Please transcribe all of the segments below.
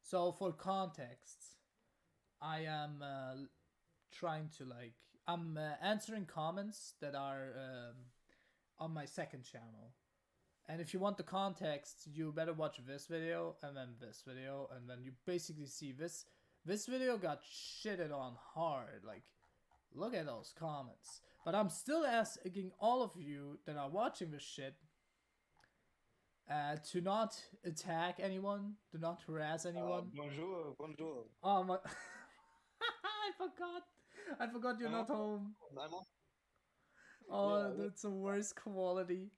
So for context, I am trying to I'm answering comments that are on my second channel. And if you want the context, you better watch this video and then this video, and then you basically see this. This video got shitted on hard. Like, look at those comments. But I'm still asking all of you that are watching this shit to not attack anyone, to not harass anyone. Bonjour, bonjour. Oh my! I forgot. I forgot you're I'm not on. home. I'm on. Oh, Yeah, that's the worst quality.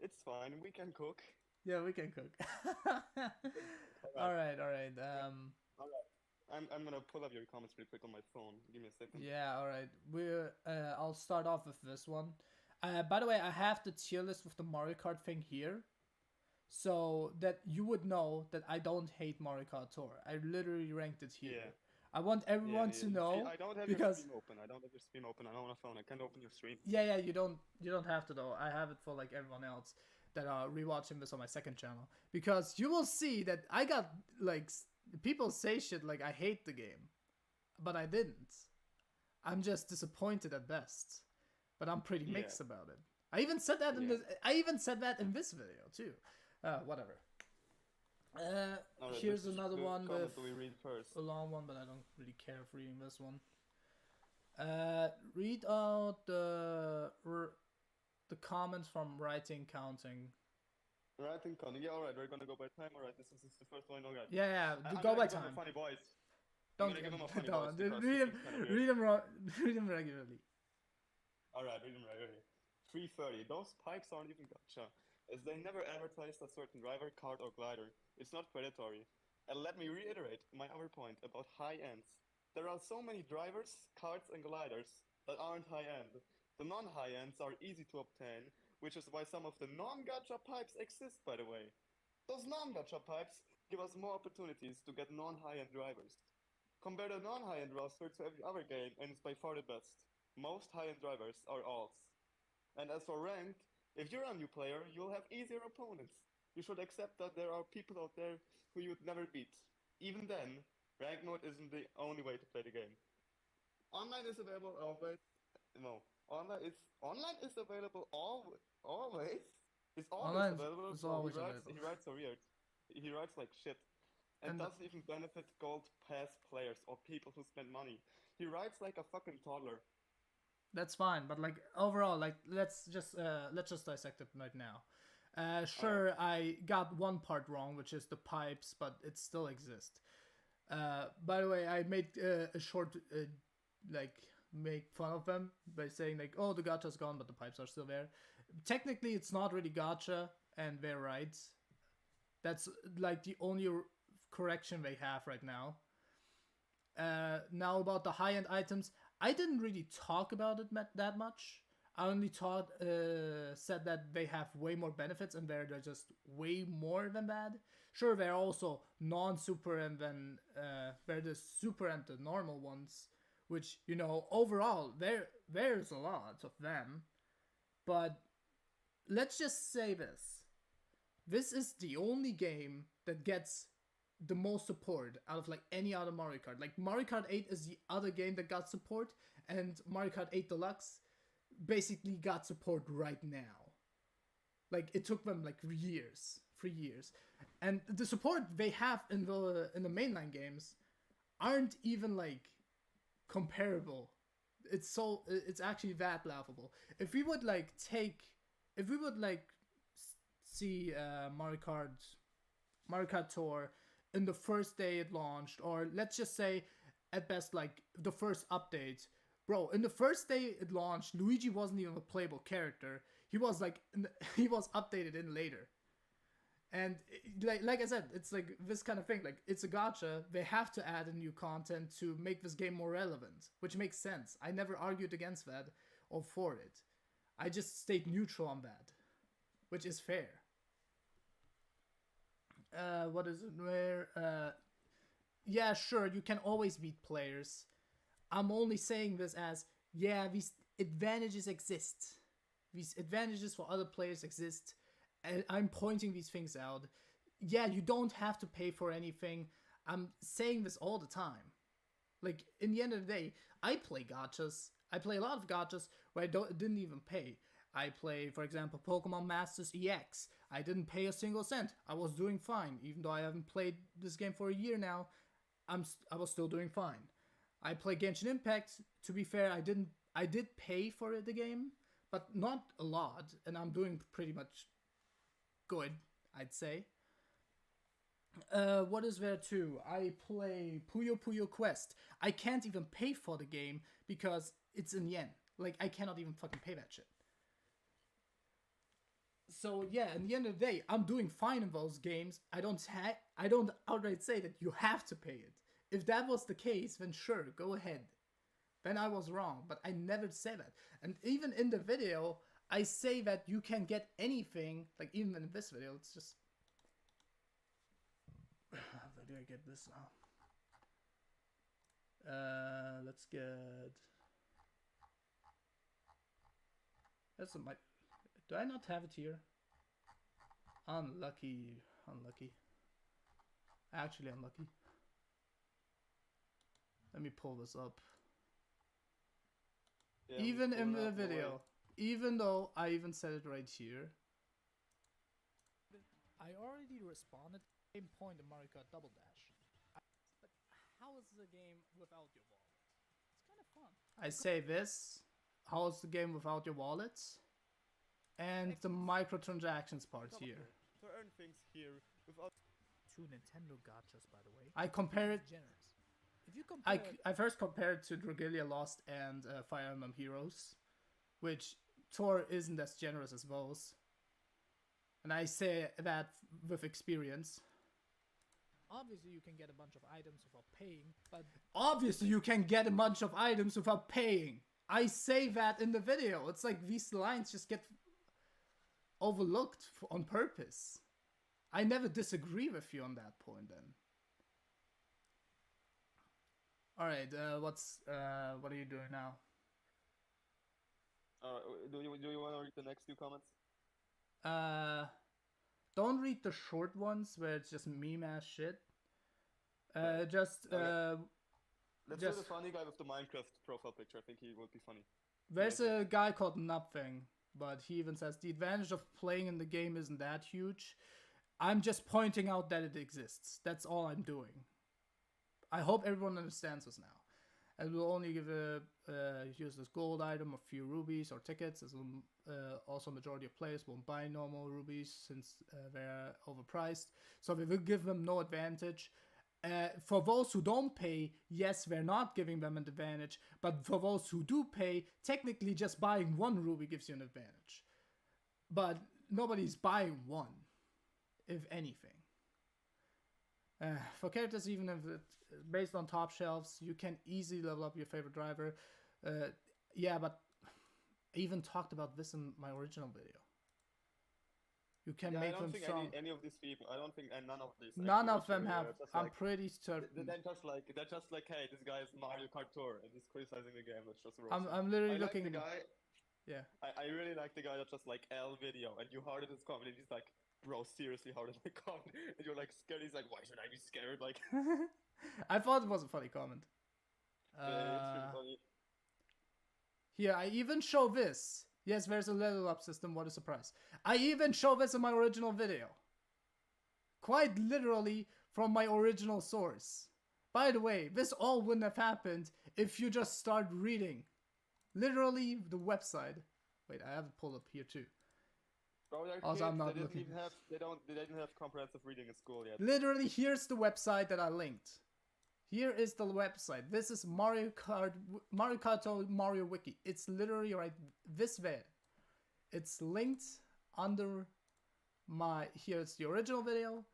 it's fine. We can cook. Yeah, we can cook. All All right. right, all right. All right. I'm gonna pull up your comments real quick on my phone. Give me a second. Yeah, all right. I'll start off with this one. By the way, I have the tier list with the Mario Kart thing here, so that you would know that I don't hate Mario Kart Tour. I literally ranked it Yeah. here. I want Yeah, everyone yeah. to See, know I don't have your because stream open. I don't have your stream open. I'm on a phone. I can't open your stream. yeah, you don't have to though. I have it for like everyone else that are rewatching this on my second channel because you will see that I got people say shit like I hate the game, but I didn't. I'm just disappointed at best, but I'm pretty Yeah. mixed about it. I even said that Yeah. I even said that in this video too. Whatever. All right. Here's Which another one comment with do we read first? a long one, but I don't really care for reading this one. Read out the comments from writing counting. Right in Conning. Yeah. All right. We're gonna go by time. All right. This is the first one. All right. Yeah, I'm go gonna by give him a time. funny voice. I'm Don't gonna give him a funny don't voice because read he them. seems kind of weird. Read them regularly. All right, read them right here. 330. Those pipes aren't even gotcha, as they never advertised a certain driver, kart, or glider. It's not predatory. And let me reiterate my other point about high ends. There are so many drivers, karts, and gliders that aren't high end. The non-high ends are easy to obtain, which is why some of the non-gacha pipes exist, by the way. Those non-gacha pipes give us more opportunities to get non-high end drivers. Compare the non-high-end roster to every other game, and it's by far the best. Most high-end drivers are alts. And as for ranked, if you're a new player, you'll have easier opponents. You should accept that there are people out there who you would never beat. Even then, rank mode isn't the only way to play the game. Online is available always. No, online is available always. Is always Online available. is Bro, he always writes available. he writes so weird. He writes like shit. And And doesn't even benefit gold pass players or people who spend money. He writes like a fucking toddler. that's fine, but like overall, like let's just dissect it right now. Alright. Sure, I got one part wrong, which is the pipes, but it still exists. By the way, I made a short make fun of them by saying like, oh, the gacha's gone, but the pipes are still there. Technically, it's not really gacha, and they're right. That's like the only correction they have right now. Now about the high-end items, I didn't really talk about it that much. I only said that they have way more benefits and they're just way more than bad. Sure, they're also non-super and then they're the super and the normal ones, which overall there's a lot of them. But let's just say this: this is the only game that gets the most support out of like any other Mario Kart. Like Mario Kart 8 is the other game that got support, and Mario Kart 8 Deluxe basically got support right now. Like it took them like years, 3 years, and the support they have in the mainline games aren't even like comparable. It's actually that laughable. If we would like see Mario Kart Tour in the first day it launched, or let's just say at best like the first update. Bro, in the first day it launched, Luigi wasn't even a playable character. He was like he was updated in later. And like I said, it's like this kind of thing. Like it's a gacha. They have to add in new content to make this game more relevant, which makes sense. I never argued against that or for it. I just stayed neutral on that, which is fair. What is it? Yeah, sure, you can always beat players. I'm only saying this as, yeah, these advantages exist. These advantages for other players exist. And I'm pointing these things out. yeah, you don't have to pay for anything. I'm saying this all the time. Like, in the end of the day, I play gachas. I play a lot of gachas where I didn't even pay. I play, for example, Pokemon Masters EX. I didn't pay a single cent. I was doing fine. Even though I haven't played this game for a year now, I was still doing fine. I play Genshin Impact. To be fair, I did pay for the game, but not a lot, and I'm doing pretty much good, I'd say. What is there too? I play Puyo Puyo Quest. I can't even pay for the game because it's in yen. Like, I cannot even fucking pay that shit. So yeah, in the end of the day, I'm doing fine in those games. I don't outright say that you have to pay it. If that was the case, then sure, go ahead. Then I was wrong, but I never said that. And even in the video, I say that you can get anything. Like, even in this video, it's just... Where do I get this now? Let's get... That's my... Do I not have it here? Unlucky. Actually unlucky. Let me pull this up. Yeah, even in the video, even though I even said it right here. I already responded to the same point in Mario Kart Double Dash. But how is the game without your wallet? It's kind of fun. I say this. How is the game without your wallet? And the microtransactions part here. To earn things here without... Two Nintendo gachas, by the way. I compare it... Generous. If you compare I first compared to Dragalia Lost and Fire Emblem Heroes, which Tour isn't as generous as those. And I say that with experience. Obviously you can get a bunch of items without paying, but... Obviously you can get a bunch of items without paying! I say that in the video. It's like these lines just get overlooked on purpose. I never disagree with you on that point then. Alright, what are you doing now? Do you want to read the next few comments? Don't read the short ones where it's just meme ass shit. Let's do the funny guy with the Minecraft profile picture. I think he would be funny. There's a guy called Nothing, but he even says the advantage of playing in the game isn't that huge. I'm just pointing out that it exists. That's all I'm doing. I hope everyone understands this now. And we'll only give a useless gold item, a few rubies or tickets, as also majority of players won't buy normal rubies since they're overpriced. So we will give them no advantage. For those who don't pay, yes, we're not giving them an advantage. But for those who do pay, technically just buying one ruby gives you an advantage. But nobody's buying one, if anything. For characters, even if it's based on top shelves, you can easily level up your favorite driver. Yeah, but I even talked about this in my original video. You can make them strong. Any of these people, I don't think, and none of these. None of them have. I'm pretty certain. They're just like, hey, this guy is Mario Kart Tour, and he's criticizing the game. That's just roasting. I'm literally looking. Like the guy. Yeah. I really like the guy that just like L video, and you heard his comment, and he's like, bro, seriously, how did I comment? And you're like scared. He's like, why should I be scared? Like. I thought it was a funny comment. Yeah, it's really funny. Here, I even show this. Yes, there's a level up system, what a surprise. I even show this in my original video. Quite literally from my original source. By the way, this all wouldn't have happened if you just start reading. Literally the website. Wait, I have it pulled up here too. Bro, also, I'm not they looking. They didn't have comprehensive reading in school yet. Literally, here's the website that I linked. Here is the website. This is Mario Kart Mario Wiki. It's literally right this there. It's linked under my... Here's the original video.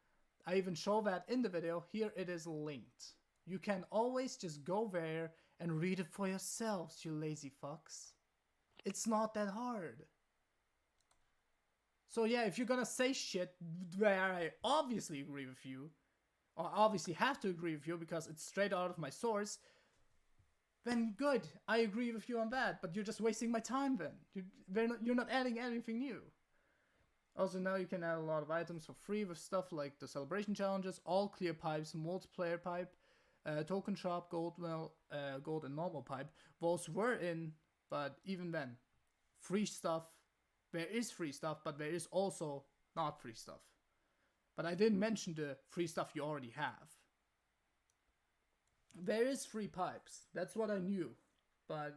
I even show that in the video. Here it is linked. You can always just go there and read it for yourselves, you lazy fucks. It's not that hard. So yeah, if you're gonna say shit where I obviously agree with you, or obviously have to agree with you because it's straight out of my source, then good, I agree with you on that, but you're just wasting my time then. You're not adding anything new. Also, now you can add a lot of items for free with stuff like the celebration challenges, all clear pipes, multiplayer pipe, token shop, gold well, gold and normal pipe. Those were in, but even then, free stuff. There is free stuff, but there is also not free stuff. But I didn't mention the free stuff you already have. There is free pipes. That's what I knew, but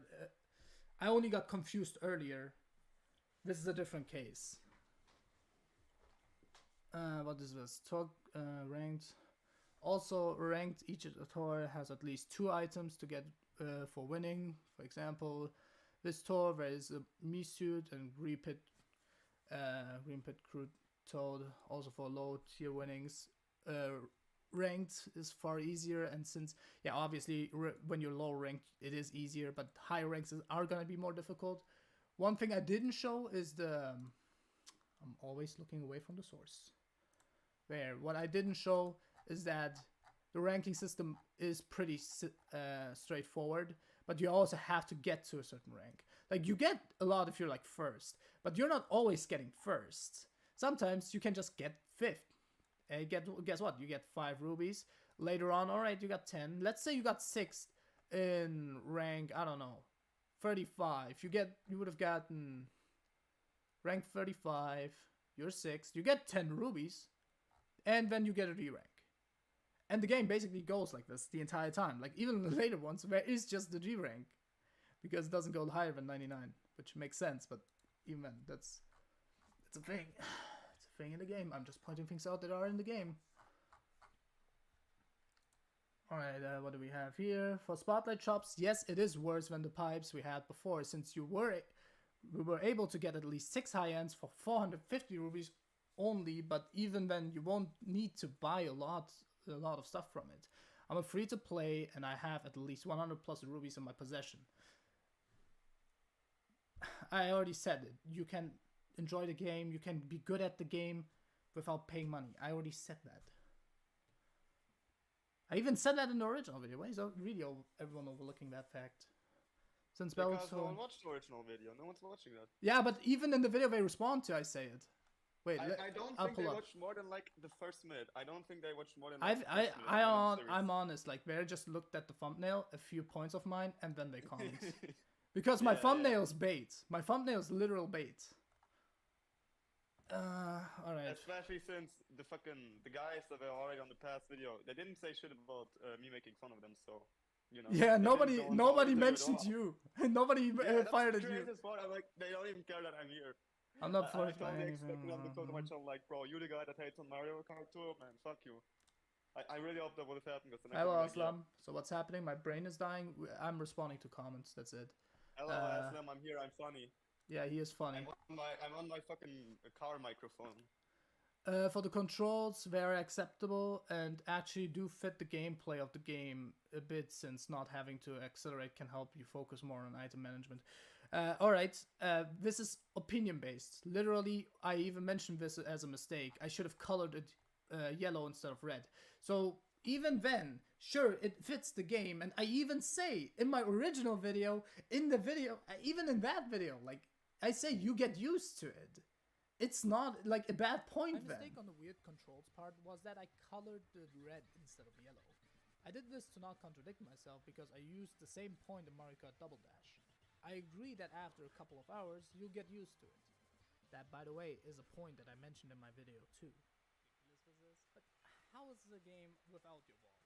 I only got confused earlier. This is a different case. What is this? Talk ranked. Also ranked, each tour has at least 2 items to get for winning. For example, this tour there is a me suit and green pit crude toad. Also for low tier winnings. Ranked is far easier, and since obviously when you're low ranked it is easier, but high ranks are gonna be more difficult. One thing I didn't show is the I'm always looking away from the source. What I didn't show is that the ranking system is pretty straightforward, but you also have to get to a certain rank. Like, you get a lot if you're like first, but you're not always getting first. Sometimes you can just get 5th. And guess what? You get 5 rubies. Later on, alright, you got 10. Let's say you got 6th in rank, I don't know, 35. You would have gotten rank 35. You're 6th. You get 10 rubies. And then you get a re-rank. And the game basically goes like this the entire time. Like, even in the later ones, there is just the G-rank. Because it doesn't go higher than 99. Which makes sense, but even then, it's a thing. It's a thing in the game. I'm just pointing things out that are in the game. Alright, what do we have here? For spotlight shops, yes, it is worse than the pipes we had before, since we were able to get at least 6 high ends for 450 rubies only, but even then you won't need to buy a lot of stuff from it. I'm a free to play and I have at least 100 plus rubies in my possession. I already said it. You can enjoy the game, you can be good at the game without paying money. I already said that. I even said that in the original video. Why is really everyone overlooking that fact? Since because no one watched the original video. No one's watching that. Yeah, but even in the video they respond to, I say it. Wait, I don't think they watched more than like the first minute. I don't think they watched more than like, the first minute. I'm honest. Like, they just looked at the thumbnail, a few points of mine, and then they comment. Because my thumbnail's bait. My thumbnail's literal bait. Alright. Especially since the guys that were already on the past video, they didn't say shit about me making fun of them, so you know. Yeah, nobody mentioned you. Nobody fired at you. Part. I'm like, they don't even care that I'm here. I'm not fired by anything. anything. I'm because of my channel, like, bro, you the guy that hates on Mario Kart Tour, man, fuck you. I really hope that would have happened. Hello, Aslam. So what's happening? My brain is dying. I'm responding to comments. That's it. Hello, Aslam. I'm here. I'm funny. Yeah, he is funny. I'm on my fucking car microphone. For the controls, very acceptable and actually do fit the gameplay of the game a bit, since not having to accelerate can help you focus more on item management. Alright, this is opinion based. Literally, I even mentioned this as a mistake. I should have colored it yellow instead of red. So even then, sure, it fits the game, and I even say in my original video, even in that video, like, I say you get used to it. It's not like a bad point then. My mistake on the weird controls part was that I colored the red instead of yellow. I did this to not contradict myself because I used the same point in Mario Kart Double Dash. I agree that after a couple of hours, you'll get used to it. That, by the way, is a point that I mentioned in my video too. But how is the game without your wallet?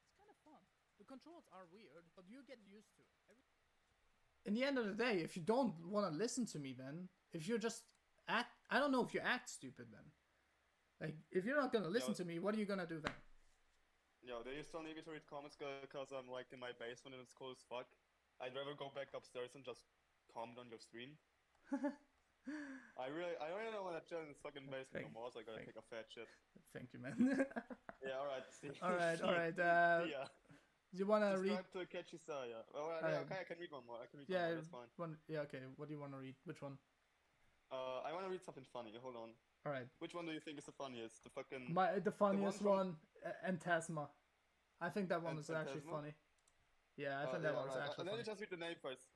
It's kind of fun. The controls are weird, but you get used to it. In the end of the day, if you don't want to listen to me, then if you're just I don't know if you act stupid then. Like, if you're not gonna listen to me, what are you gonna do then? Yo, they still need me to read comments because I'm like in my basement and it's cool as fuck. I'd rather go back upstairs and just comment on your stream. I really don't want to chill in this fucking basement no more, so I gotta take a fat shit. Thank you, man. Yeah, alright. Alright. Yeah. Do you wanna read? Subscribe to Catchy Saya. Well, yeah, okay, I can read one more. Yeah, that's fine. Okay, what do you wanna read? Which one? I wanna read something funny. Hold on. Alright. Which one do you think is the funniest? The funniest one, Entasma. I think that one is actually funny. Yeah, I think that one's actually funny. Let me just read the name first.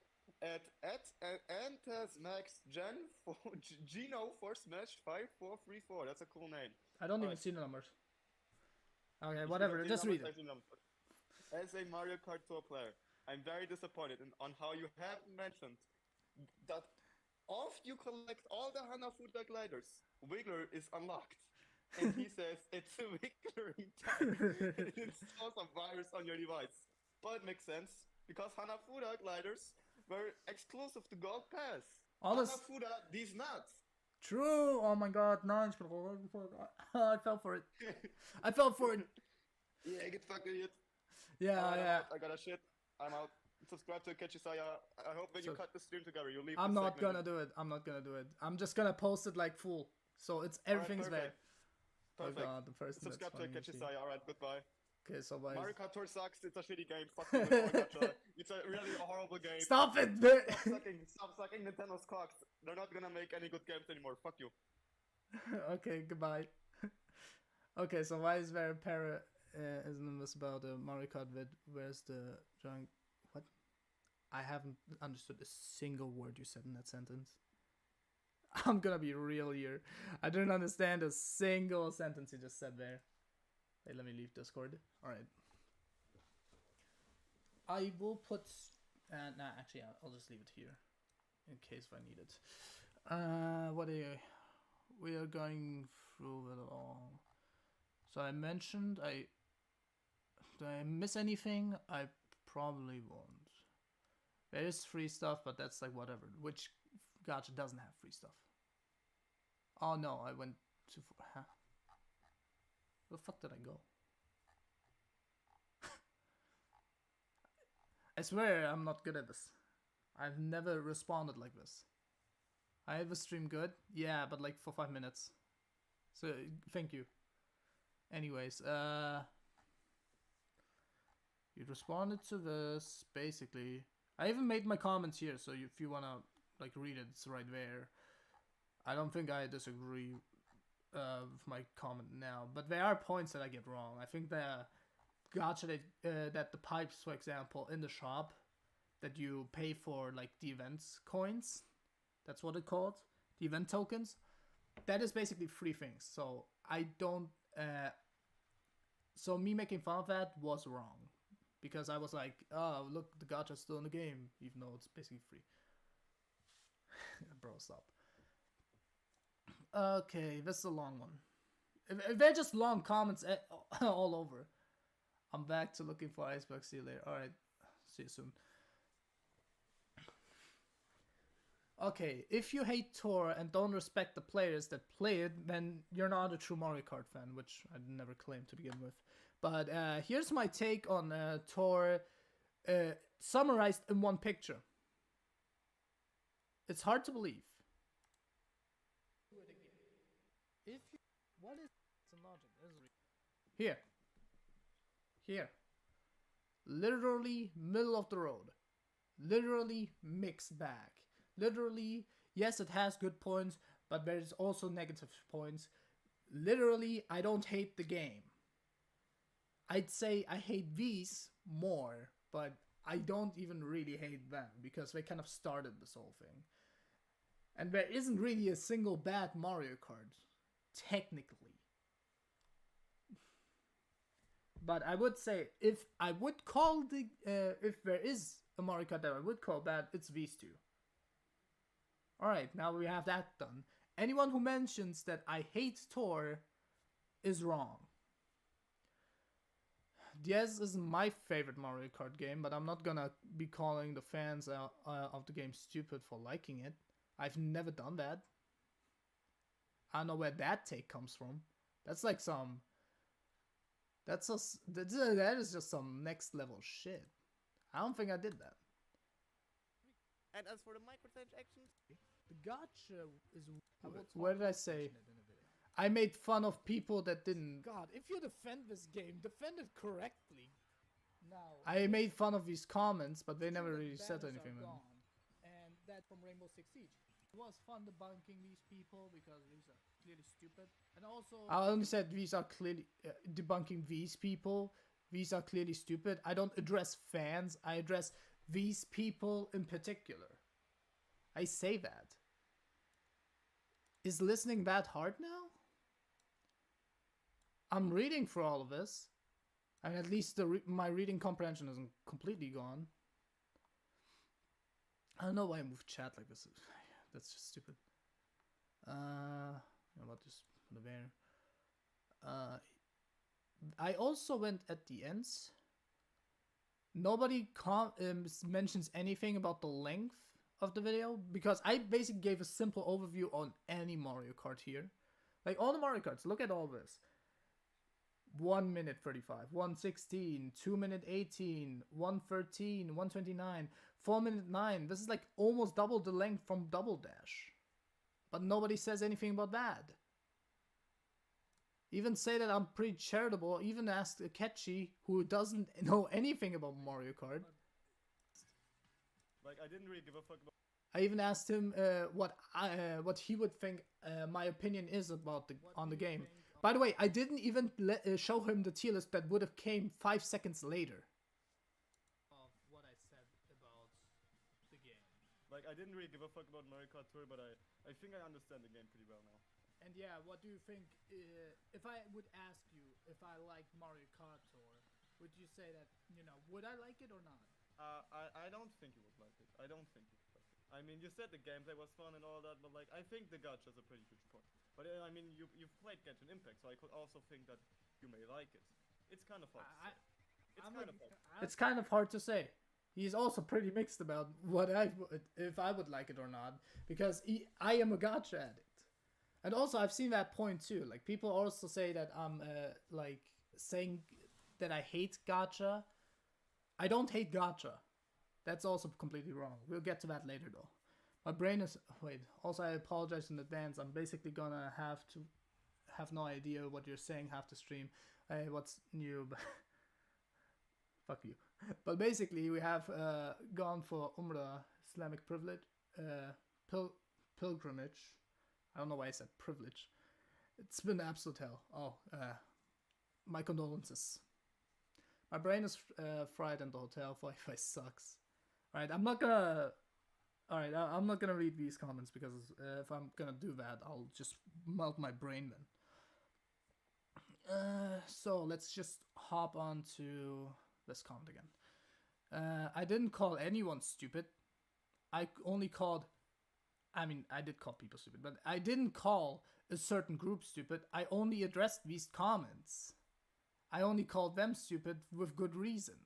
at Antas Max Gino for Smash 5434. That's a cool name. I don't even Alright. see the numbers. Okay, If you whatever. don't see Just numbers, read it. I see numbers. As a Mario Kart Tour player, I'm very disappointed on how you haven't mentioned that if you collect all the Hanafuda gliders, Wiggler is unlocked. And he says it's a Wiggler in time. And it installs a virus on your device. But it makes sense, because Hanafuda gliders were exclusive to Gold Pass. Honest. Hanafuda, these nuts. True. Oh my God. No, I fell for it. I fell for it. Yeah, get fucked, idiot. Yeah, Alright, yeah. I gotta shit. I'm out. Subscribe to Kechisaya. I hope when you So- cut the stream together, you leave. I'm this not segment gonna do it. I'm not gonna do it. I'm just gonna post it like full. So it's everything's there. Perfect. Oh God, the first thing Subscribe that's to funny to see. Kechisaya. Alright, goodbye. Okay, so bye. Mario Kart Tour sucks. It's a shitty game. Fuck you. Gacha. It's a really horrible game. Stop it! Stop sucking Nintendo's cocks. They're not gonna make any good games anymore. Fuck you. Okay, goodbye. Okay, so why is there a para isn't this about the Mario Kart vid? Where's the junk? What? I haven't understood a single word you said in that sentence. I'm gonna be real here. I didn't understand a single sentence you just said there. Hey, let me leave Discord. Alright. I will put... nah, actually, I'll just leave it here. In case I need it. What are you... We are going through it all. So I mentioned... Did I miss anything? I probably won't. There is free stuff, but that's like whatever. Which gacha doesn't have free stuff? Oh no, I went too far. Huh? Where the fuck did I go? I swear I'm not good at this. I've never responded like this. I have a stream good? Yeah, but like for 5 minutes. So, thank you. Anyways, you responded to this, basically. I even made my comments here, so if you wanna like read it, it's right there. I don't think I disagree with my comment now, but there are points that I get wrong. I think the gacha that the pipes, for example, in the shop, that you pay for like the events coins, that's what it's called, the event tokens, that is basically free things. So I don't, so me making fun of that was wrong. Because I was like, oh, look, the gacha's still in the game, even though it's basically free. Bro, stop. Okay, this is a long one. If they're just long comments all over. I'm back to looking for Iceberg. See you later. Alright, see you soon. Okay, if you hate Tour and don't respect the players that play it, then you're not a true Mario Kart fan, which I never claimed to begin with. But here's my take on Tour summarized in one picture. It's hard to believe. If you, what is some logic? Here. Literally middle of the road. Literally mixed bag. Literally, yes, it has good points, but there's also negative points. Literally, I don't hate the game. I'd say I hate these more, but I don't even really hate them, because they kind of started this whole thing. And there isn't really a single bad Mario Kart, technically. But I would say, if I would call if there is a Mario Kart that I would call bad, it's these two. Alright, now we have that done. Anyone who mentions that I hate Tour is wrong. Diaz isn't my favorite Mario Kart game, but I'm not gonna be calling the fans of the game stupid for liking it. I've never done that. I don't know where that take comes from. That's like some... that is just some next level shit. I don't think I did that. And as for the microtransactions, the gacha is. What did I say? I made fun of people that didn't. God, if you defend this game, defend it correctly. Now. I made fun of these comments, but they True never that really said banners anything. are gone, and that from Rainbow Six Siege. It was fun debunking these people because these are clearly stupid, and also. I only said these are clearly debunking these people. These are clearly stupid. I don't address fans. I address these people in particular. I say that. Is listening that hard now? I'm reading for all of this. And at least my reading comprehension isn't completely gone. I don't know why I moved chat like this. That's just stupid. What just put it there. I also went at the ends. Nobody mentions anything about the length of the video because I basically gave a simple overview on any Mario Kart here. Like all the Mario Karts, look at all this. 1 minute 35, 1:16, 2 minute 18, 1:13, 1:29, 4 minute 9. This is like almost double the length from Double Dash. But nobody says anything about that. Even say that I'm pretty charitable. Even ask Ketchy, who doesn't know anything about Mario Kart. Like, I didn't really give a fuck about... I even asked him what he would think my opinion is about on the game. By the way, I didn't even show him the tier list that would have came 5 seconds later. Of what I said about the game. Like, I didn't really give a fuck about Mario Kart Tour, but I think I understand the game pretty well now. And yeah, what do you think, if I would ask you if I liked Mario Kart Tour, would you say that, you know, would I like it or not? I don't think you would like it. I don't think you would like it. I mean, you said the gameplay was fun and all that, but like, I think the gotcha's a pretty huge point. But I mean, you've played Genshin Impact, so I could also think that you may like it. It's kind of hard to say. It's kind of hard to say. He's also pretty mixed about what if I would like it or not, because I am a gacha addict. And also, I've seen that point too. Like, people also say that I'm like saying that I hate gacha. I don't hate gacha. That's also completely wrong. We'll get to that later though. My brain is... Wait, also I apologize in advance. I'm basically gonna have to have no idea what you're saying half the stream. What's new? Fuck you. But basically we have gone for Umrah, Islamic privilege, pilgrimage. I don't know why I said privilege. It's been absolute hell. Oh, my condolences. My brain is fried and the hotel Wi-Fi sucks. Alright, I'm not gonna read these comments because if I'm gonna do that, I'll just melt my brain then. So let's just hop on to this comment again. I didn't call anyone stupid. I only called... I mean, I did call people stupid, but I didn't call a certain group stupid. I only addressed these comments. I only called them stupid with good reason.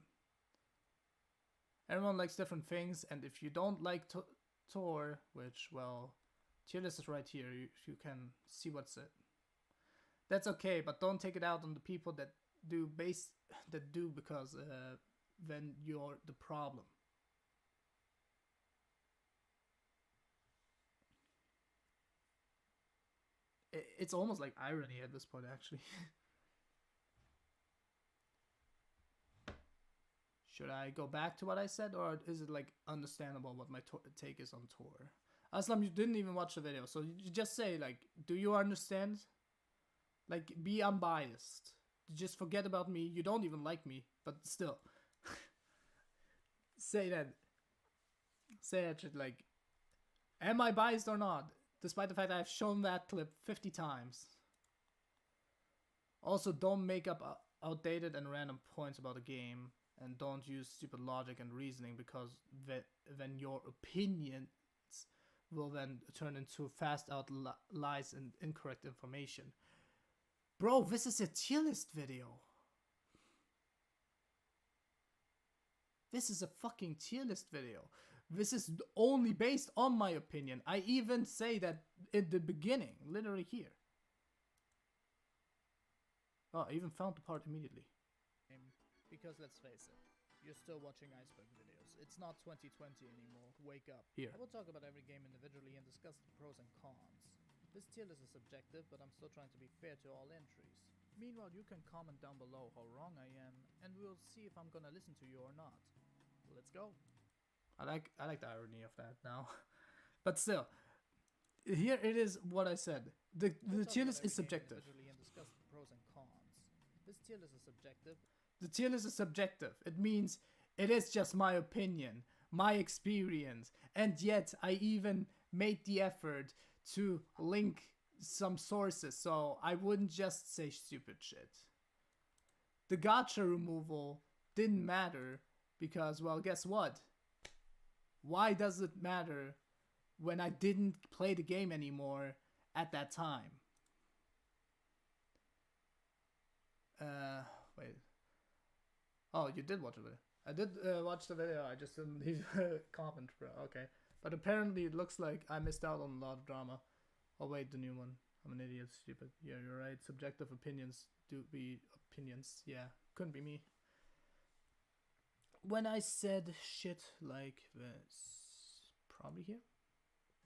Everyone likes different things, and if you don't like Tour, which, well, tier list is right here, you can see what's it. That's okay, but don't take it out on the people that do because then you're the problem. It's almost like irony at this point, actually. Should I go back to what I said, or is it like understandable what my take is on Tour? Aslam, you didn't even watch the video, so you just say like, do you understand? Like, be unbiased. Just forget about me. You don't even like me, but still. Say that shit, like, am I biased or not? Despite the fact that I've shown that clip 50 times. Also, don't make up outdated and random points about a game. And don't use stupid logic and reasoning, because then your opinions will then turn into fast out lies and incorrect information. Bro, this is a tier list video. This is a fucking tier list video. This is only based on my opinion. I even say that in the beginning, literally here. Oh, I even found the part immediately. Because let's face it, you're still watching iceberg videos. It's not 2020 anymore. Wake up. Here. I will talk about every game individually and discuss the pros and cons. This tier list is subjective, but I'm still trying to be fair to all entries. Meanwhile, you can comment down below how wrong I am, and we'll see if I'm gonna listen to you or not. Let's go. I like the irony of that now. But still, here it is what I said. The tier list is subjective. And discuss the pros and cons. This tier list is subjective. The tier list is subjective. It means it is just my opinion. my experience. And yet I even made the effort to link some sources so I wouldn't just say stupid shit. The gacha removal didn't matter because, well, guess what? Why does it matter when I didn't play the game anymore at that time? Wait. Oh, you did watch the video. I did watch the video, I just didn't leave a comment, bro. Okay. But apparently it looks like I missed out on a lot of drama. Oh wait, the new one. I'm an idiot, stupid. Yeah, you're right. Subjective opinions do be opinions. Yeah, couldn't be me. When I said shit like this, probably here?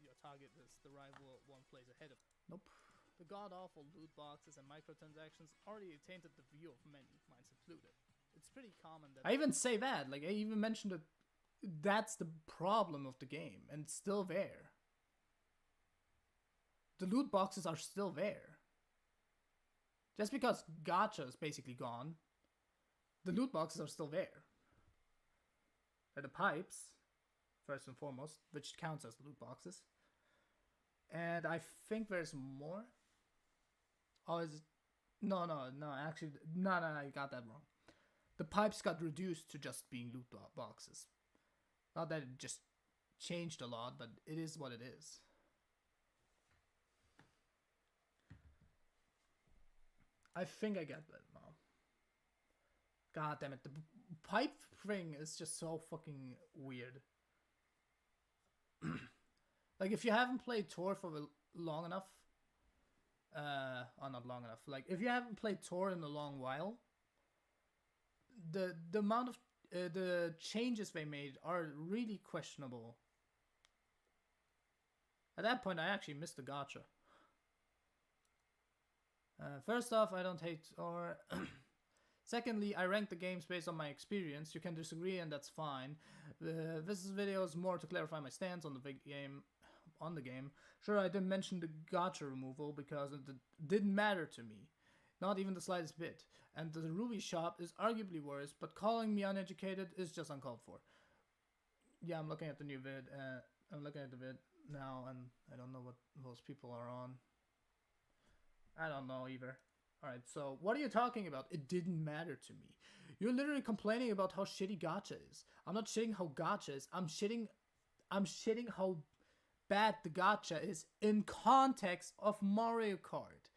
Your target is the rival one place ahead of. Nope. The god-awful loot boxes and microtransactions already tainted the view of many, mines included. It's pretty common that... I even say that. Like, I even mentioned that that's the problem of the game, and it's still there. The loot boxes are still there. Just because gacha is basically gone, the loot boxes are still there. They're the pipes, first and foremost, which counts as loot boxes. And I think there's more. Oh, is it? No, actually, no, I got that wrong. The pipes got reduced to just being loot boxes. Not that it just changed a lot, but it is what it is. I think I get that now. God damn it, the pipe thing is just so fucking weird. Like, if you haven't played Tour for long enough, not long enough, like, if you haven't played Tour in a long while, the amount of, the changes they made are really questionable. At that point, I actually missed the gacha. First off, I don't hate Tour. Secondly, I rank the games based on my experience. You can disagree, and that's fine. This video is more to clarify my stance on the game. Sure, I didn't mention the gacha removal because it didn't matter to me, not even the slightest bit. And the Ruby shop is arguably worse, but calling me uneducated is just uncalled for. Yeah, I'm looking at the new vid. I'm looking at the vid now, and I don't know what those people are on. I don't know either. Alright, so what are you talking about? It didn't matter to me. You're literally complaining about how shitty gacha is. I'm not shitting how gacha is. I'm shitting how bad the gacha is in context of Mario Kart.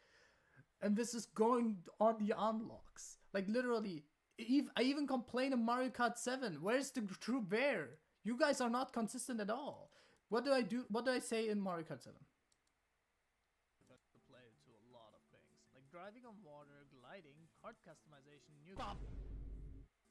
And this is going on the unlocks. Like, literally, I even complain in Mario Kart 7. Where's the true bear? You guys are not consistent at all. What do I do? What do I say in Mario Kart 7? Driving on water, gliding, kart customization, new...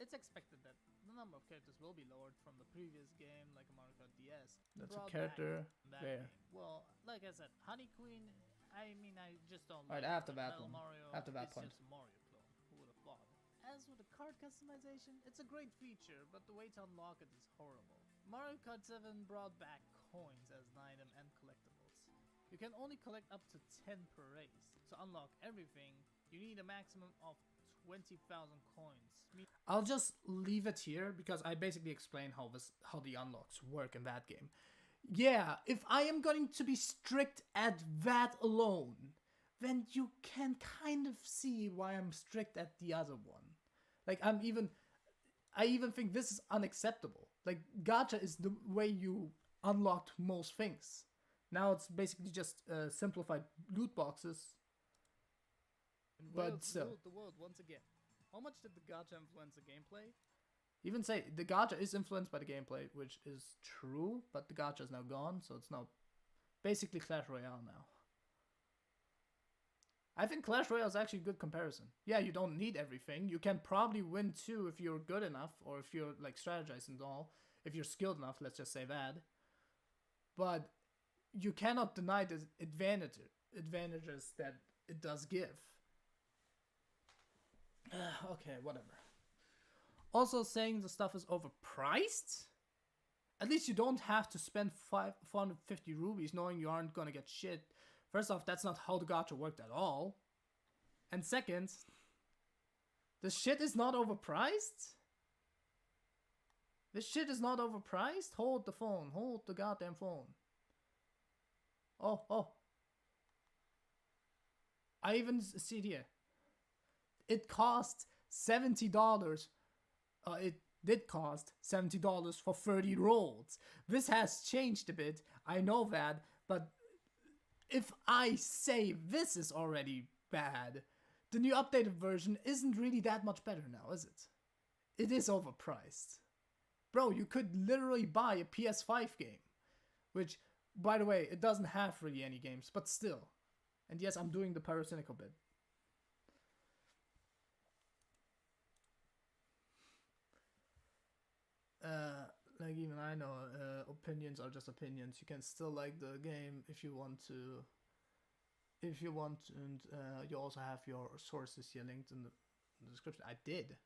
It's expected that the number of characters will be lowered from the previous game, like Mario Kart DS. That's a character there. Well, like I said, Honey Queen, I mean, I just don't like like after that one. Mario, after that point. It's just a Mario clone. Who would have thought? As with the kart customization, it's a great feature, but the way to unlock it is horrible. Mario Kart 7 brought back coins as an item and collectibles. You can only collect up to 10 per race. To unlock everything, you need a maximum of 20,000 coins. I'll just leave it here because I basically explained how the unlocks work in that game. Yeah, if I am going to be strict at that alone, then you can kind of see why I'm strict at the other one. Like, I even think this is unacceptable. Like, gacha is the way you unlocked most things. Now it's basically just simplified loot boxes. But still. The world once again. How much did the gacha influence the gameplay? Even say the gacha is influenced by the gameplay, which is true, but the gacha is now gone, so it's now basically Clash Royale now. I think Clash Royale is actually a good comparison. Yeah, you don't need everything. You can probably win too if you're good enough, or if you're like strategizing and all. If you're skilled enough, let's just say that. But you cannot deny the advantages that it does give. Okay, whatever. Also, saying the stuff is overpriced? At least you don't have to spend 450 rubies knowing you aren't gonna get shit. First off, that's not how the gacha worked at all. And second, the shit is not overpriced? This shit is not overpriced? Hold the phone. Hold the goddamn phone. Oh. I even see it here. It cost $70. It did cost $70 for 30 rolls. This has changed a bit. I know that. But if I say this is already bad, the new updated version isn't really that much better now, is it? It is overpriced. Bro, you could literally buy a PS5 game. Which, by the way, it doesn't have really any games, but still. And yes, I'm doing the pyrocynical bit. Like even I know, opinions are just opinions. You can still like the game if you want to. If you want, and you also have your sources here linked in the description. I did.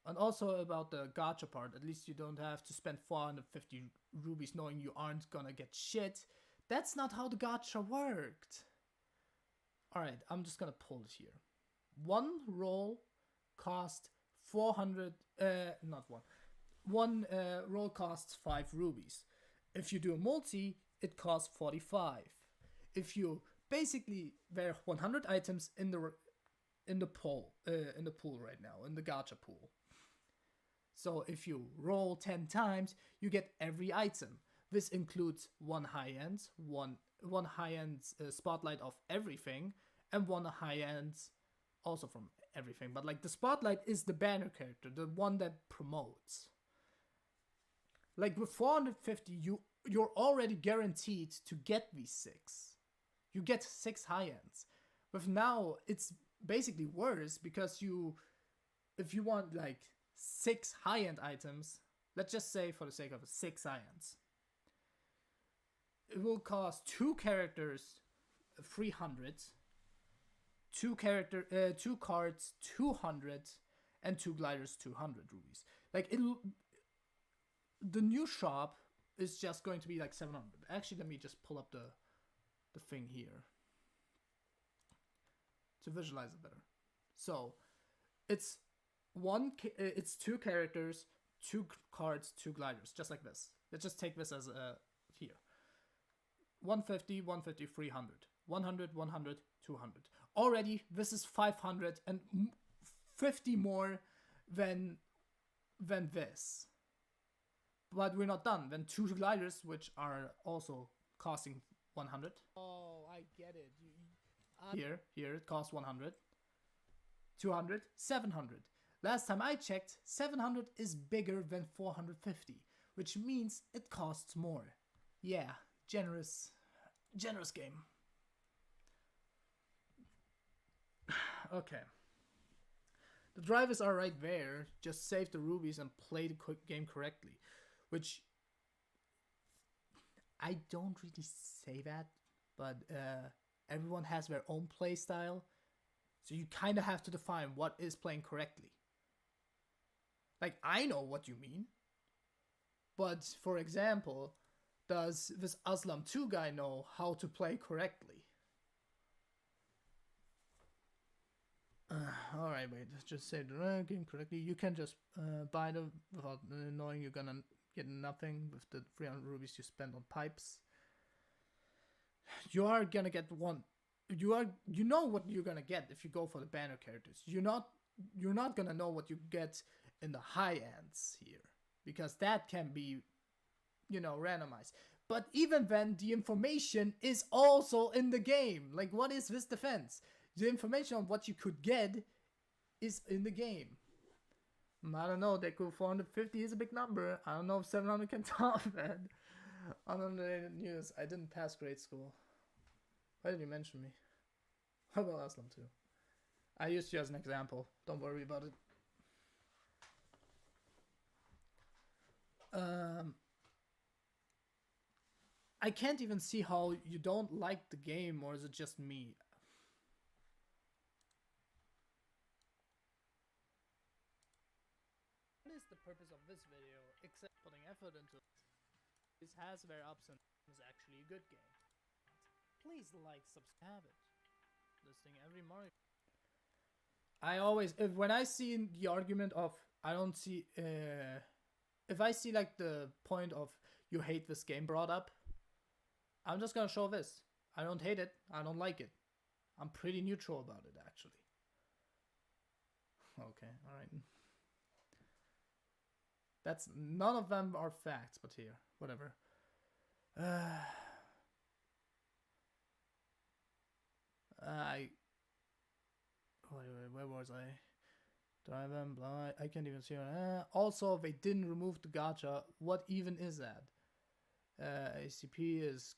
And also about the gacha part, at least you don't have to spend 450 rubies knowing you aren't gonna get shit. That's not how the gacha worked. Alright, I'm just gonna pull it here. One roll cost 400, not one. One roll costs 5 rubies. If you do a multi, it costs 45. If you basically, there are 100 items in the pool right now, in the gacha pool. So if you roll 10 times, you get every item. This includes one high-end, one high-end spotlight of everything, and one high-end also from everything. But like the spotlight is the banner character, the one that promotes. Like with 450, you're already guaranteed to get these 6. You get 6 high-ends. But now it's basically worse because if you want like 6 high-end items, let's just say for the sake of it, 6 high-ends, it will cost 2 characters 300, 2 cards 200, and 2 gliders 200 rubies. Like the new shop is just going to be like 700. Actually, let me just pull up the thing here to visualize it better. So it's 2 characters, 2 cards, 2 gliders, just like this. Let's just take this as here. 150, 150, 300, 100, 100, 200. Already, this is 550 more than this. But we're not done. Then 2 gliders, which are also costing 100. Oh, I get it. Here, it costs 100. 200, 700. Last time I checked, 700 is bigger than 450, which means it costs more. Yeah, generous game. Okay. The drivers are right there. Just save the rubies and play the game correctly. Which I don't really say that, but everyone has their own play style. So you kind of have to define what is playing correctly. Like, I know what you mean. But, for example, does this Aslam 2 guy know how to play correctly? Alright, wait, let's just say the game correctly. You can just buy them without knowing you're gonna get nothing with the 300 rubies you spend on pipes. You are gonna get one. You know what you're gonna get if you go for the banner characters. You're not gonna know what you get in the high ends here, because that can be, randomized. But even then, the information is also in the game. Like, what is this defense? The information on what you could get is in the game. I don't know, Deku 450 is a big number. I don't know if 700 can top that. Unrelated news, I didn't pass grade school. Why did you mention me? How about Aslam too? I used you as an example. Don't worry about it. I can't even see how you don't like the game, or is it just me? What is the purpose of this video except putting effort into it? This has their ups and downs, is actually a good game. Please like, subscribe it. Listing every Mario. I always, when I see the argument of I don't see if I see like the point of you hate this game brought up, I'm just gonna show this. I don't hate it. I don't like it. I'm pretty neutral about it, actually. Okay, alright. That's none of them are facts, but here, whatever. Where was I? Drive them, blah. I can't even see. Also, they didn't remove the gacha. What even is that? ACP is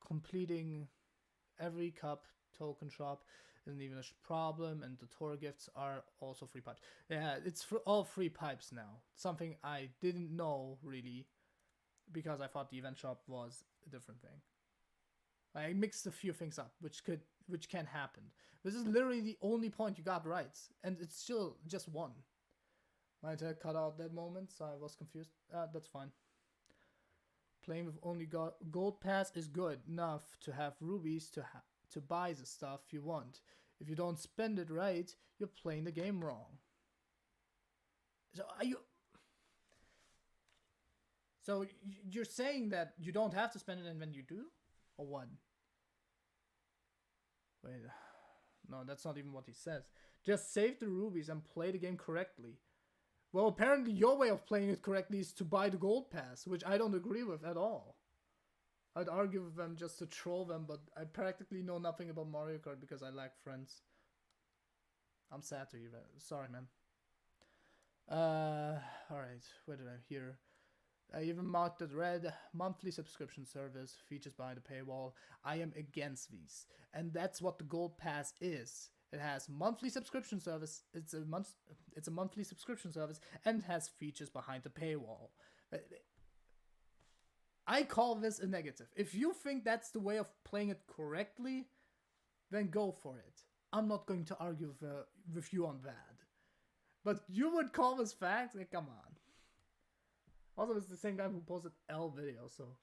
completing every cup token shop isn't even a problem, and the tour gifts are also free pipes. Yeah, it's for all free pipes now. Something I didn't know really, because I thought the event shop was a different thing. I mixed a few things up, which can happen. This is literally the only point you got right, and it's still just one. Might have cut out that moment, so I was confused. That's fine. Playing with only gold pass is good enough to have rubies to buy the stuff you want. If you don't spend it right, you're playing the game wrong. So are you? So you're saying that you don't have to spend it, and when you do, or what? Wait, no, that's not even what he says. Just save the rubies and play the game correctly. Well, apparently your way of playing it correctly is to buy the gold pass, which I don't agree with at all. I'd argue with them just to troll them, but I practically know nothing about Mario Kart because I lack friends. I'm sad to hear that. Sorry, man. Alright, where did I hear? I even marked it red. Monthly subscription service, features behind the paywall. I am against these. And that's what the gold pass is. It has monthly subscription service. It's a monthly subscription service and has features behind the paywall. I call this a negative. If you think that's the way of playing it correctly, then go for it. I'm not going to argue with you on that. But you would call this facts? Like, come on. Also, it's the same guy who posted L video, so.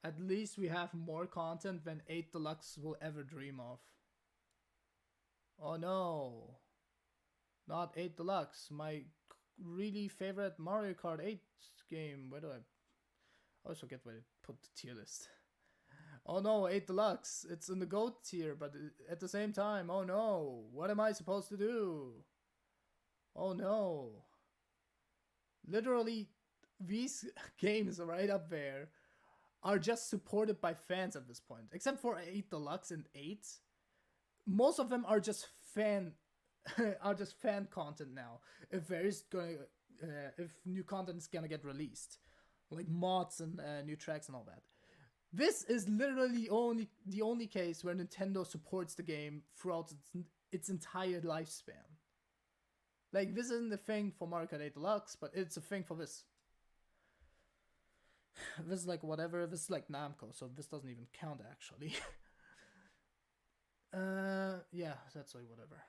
At least we have more content than 8 Deluxe will ever dream of. Oh no. Not 8 Deluxe. My really favorite Mario Kart 8 game. Where do I always forget where to put the tier list. Oh no, 8 Deluxe. It's in the GOAT tier, but at the same time, oh no. What am I supposed to do? Oh no. Literally, these games right up there are just supported by fans at this point. Except for 8 Deluxe and 8. Most of them are just fan content now. If new content is gonna get released. Like mods and new tracks and all that. This is literally the only case where Nintendo supports the game throughout its entire lifespan. Like, this isn't a thing for Mario Kart 8 Deluxe, but it's a thing for this. This is like whatever, this is like Namco, so this doesn't even count actually. Yeah, that's like whatever.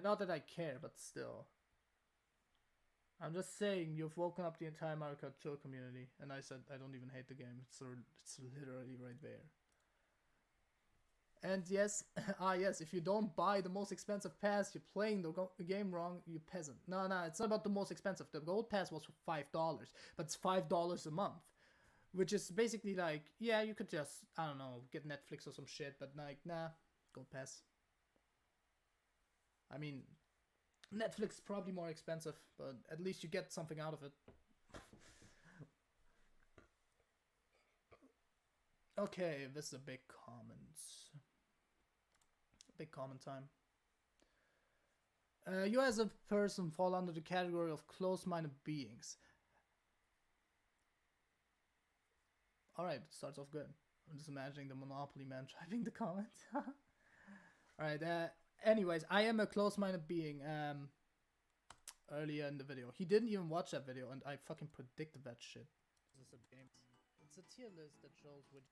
Not that I care, but still. I'm just saying, you've woken up the entire Mario Kart Tour community, and I said I don't even hate the game. It's literally right there. And yes, yes, if you don't buy the most expensive pass, you're playing the game wrong, you peasant. No, it's not about the most expensive. The gold pass was for $5, but it's $5 a month. Which is basically like, yeah, you could just, I don't know, get Netflix or some shit, but like, nah, gold pass. I mean, Netflix is probably more expensive, but at least you get something out of it. Okay, this is a big comments. Big comment time. You as a person fall under the category of close-minded beings. Alright, it starts off good. I'm just imagining the Monopoly man driving the comment. Alright, anyways, I am a close-minded being. Earlier in the video. He didn't even watch that video, and I fucking predicted that shit. It's a tier list that shows which...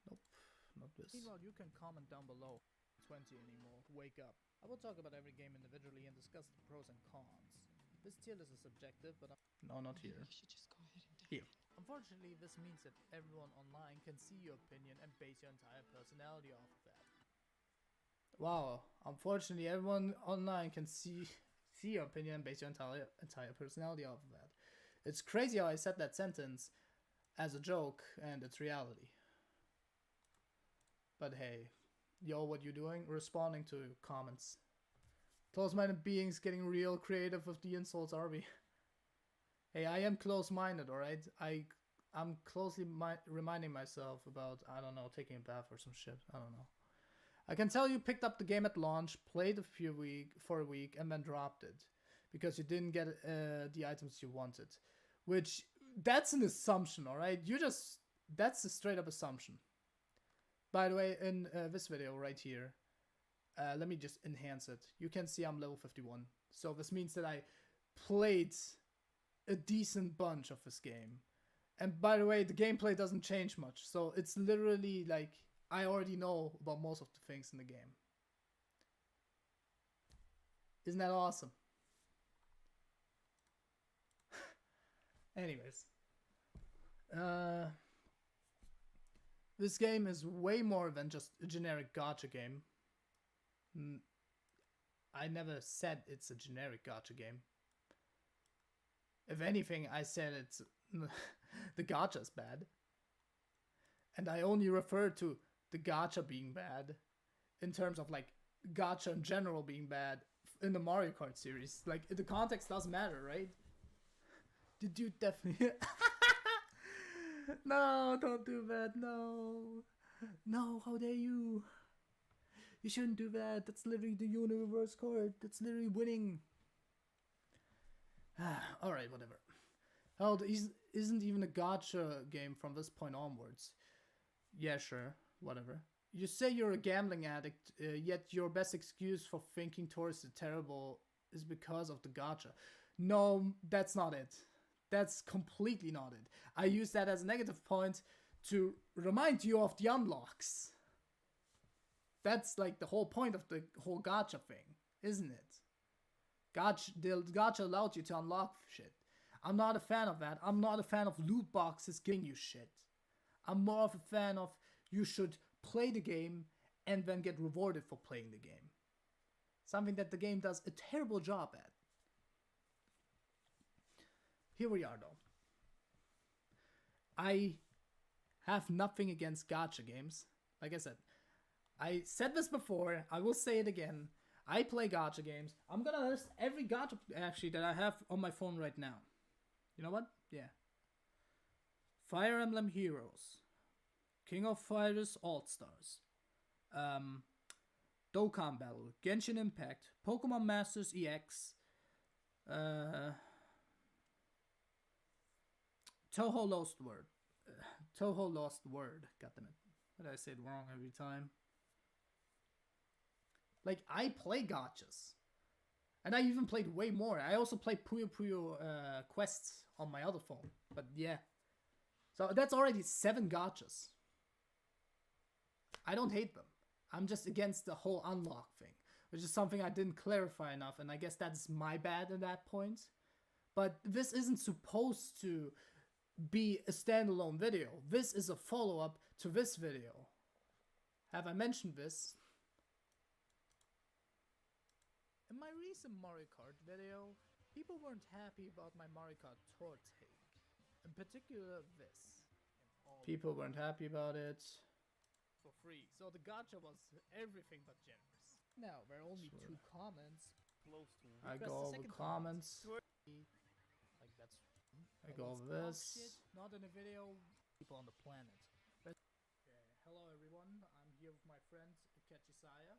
Nope, not this. Meanwhile, you can comment down below. 20 anymore. Wake up. I will talk about every game individually and discuss the pros and cons. This tier list is subjective, but No, not here. You should just go ahead and Here. Unfortunately, this means that everyone online can see your opinion and base your entire personality off of that. Wow. Unfortunately, everyone online can see your opinion and base your entire personality off of that. It's crazy how I said that sentence as a joke and it's reality. But hey, yo, what you doing? Responding to comments. Close-minded beings getting real creative with the insults, are we? Hey, I am close-minded, alright? I'm closely reminding myself about, I don't know, taking a bath or some shit. I don't know. I can tell you picked up the game at launch, played for a week, and then dropped it. Because you didn't get the items you wanted. Which, that's an assumption, alright? That's a straight-up assumption. By the way, in this video right here, let me just enhance it. You can see I'm level 51. So this means that I played a decent bunch of this game. And by the way, the gameplay doesn't change much. So it's literally like, I already know about most of the things in the game. Isn't that awesome? Anyways. This game is way more than just a generic gacha game. I never said it's a generic gacha game. If anything, I said it's the gacha's bad. And I only refer to the gacha being bad in terms of like gacha in general being bad in the Mario Kart series. Like the context doesn't matter, right? The dude definitely No, don't do that, no. No, how dare you? You shouldn't do that. That's literally the universe card. That's literally winning. Alright, whatever. Hell, isn't even a gacha game from this point onwards. Yeah, sure, whatever. You say you're a gambling addict, yet your best excuse for thinking towards the terrible is because of the gacha. No, that's not it. That's completely not it. I use that as a negative point to remind you of the unlocks. That's like the whole point of the whole gacha thing, isn't it? The gacha allowed you to unlock shit. I'm not a fan of that. I'm not a fan of loot boxes giving you shit. I'm more of a fan of you should play the game and then get rewarded for playing the game. Something that the game does a terrible job at. Here we are though. I have nothing against gacha games. Like I said this before, I will say it again. I play gacha games. I'm gonna list every gacha actually that I have on my phone right now. You know what? Yeah. Fire Emblem Heroes. King of Fighters All-Stars. Dokkan Battle. Genshin Impact. Pokemon Masters EX. Toho Lost Word. Toho Lost Word. Goddammit. Why did I say it wrong every time? Like, I play gachas. And I even played way more. I also played Puyo Puyo quests on my other phone. But yeah. So that's already 7 gachas. I don't hate them. I'm just against the whole unlock thing. Which is something I didn't clarify enough. And I guess that's my bad at that point. But this isn't supposed to be a standalone video. This is a follow-up to this video. Have I mentioned this? In my recent Mario Kart video, people weren't happy about my Mario Kart Tour take. In particular, this. People weren't happy about it. For free. So the gacha was everything but generous. Now, there are only 2 comments. Close to me. I Press go the over second comments. Like that's. I go over Talk this. shit, not in a video. People on the planet. Hello everyone. I'm here with my friend Kachisaya.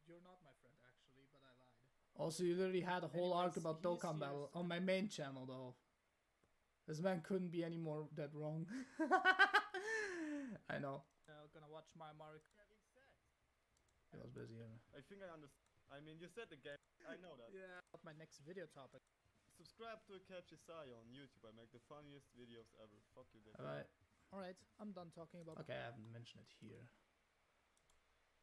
You're not my friend actually, but I lied. Also, you literally had a whole arc Anyways, about he's Dokkan here Battle as- on my main channel, though. This man couldn't be any more that wrong. I know. Gonna watch my Mario. He was busy. I think I understand. I mean, you said the game. I know that. Yeah. My next video topic. Subscribe to Catch Isaiah on YouTube. I make the funniest videos ever. Fuck you, Dave. Alright. All right, I'm done talking about. Okay, I haven't mentioned it here.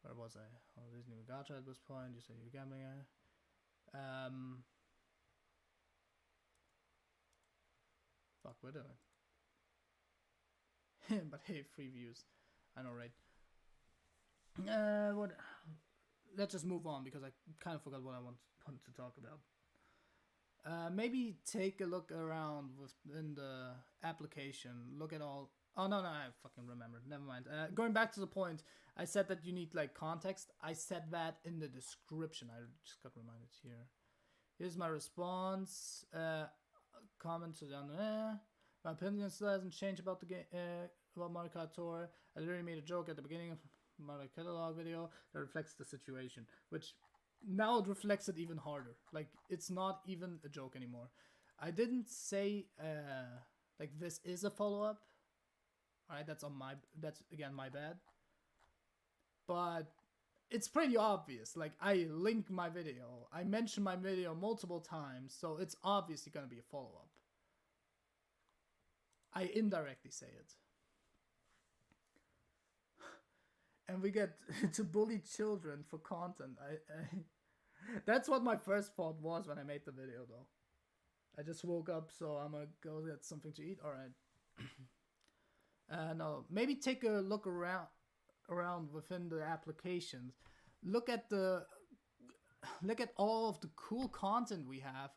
Where was I? Oh, there's new gacha at this point. You said you're gambling. Fuck, we're doing. But hey, free views. I know, right? What? Let's just move on because I kind of forgot what I wanted to talk about. Maybe take a look around within the application. Look at all. Oh no, I fucking remembered. Never mind. Going back to the point, I said that you need like context. I said that in the description. I just got reminded here. Here's my response. Comment to down there. My opinion still hasn't changed about the game. About Mario Kart Tour. I literally made a joke at the beginning of Mario catalog video that reflects the situation, which now it reflects it even harder. Like, it's not even a joke anymore. I didn't say like this is a follow-up. Alright, that's again my bad. But it's pretty obvious. Like, I link my video. I mention my video multiple times, so it's obviously gonna be a follow-up. I indirectly say it. And we get to bully children for content. That's what my first thought was when I made the video, though. I just woke up, so I'm gonna go get something to eat. All right. No, maybe take a look around within the applications. Look at all of the cool content we have.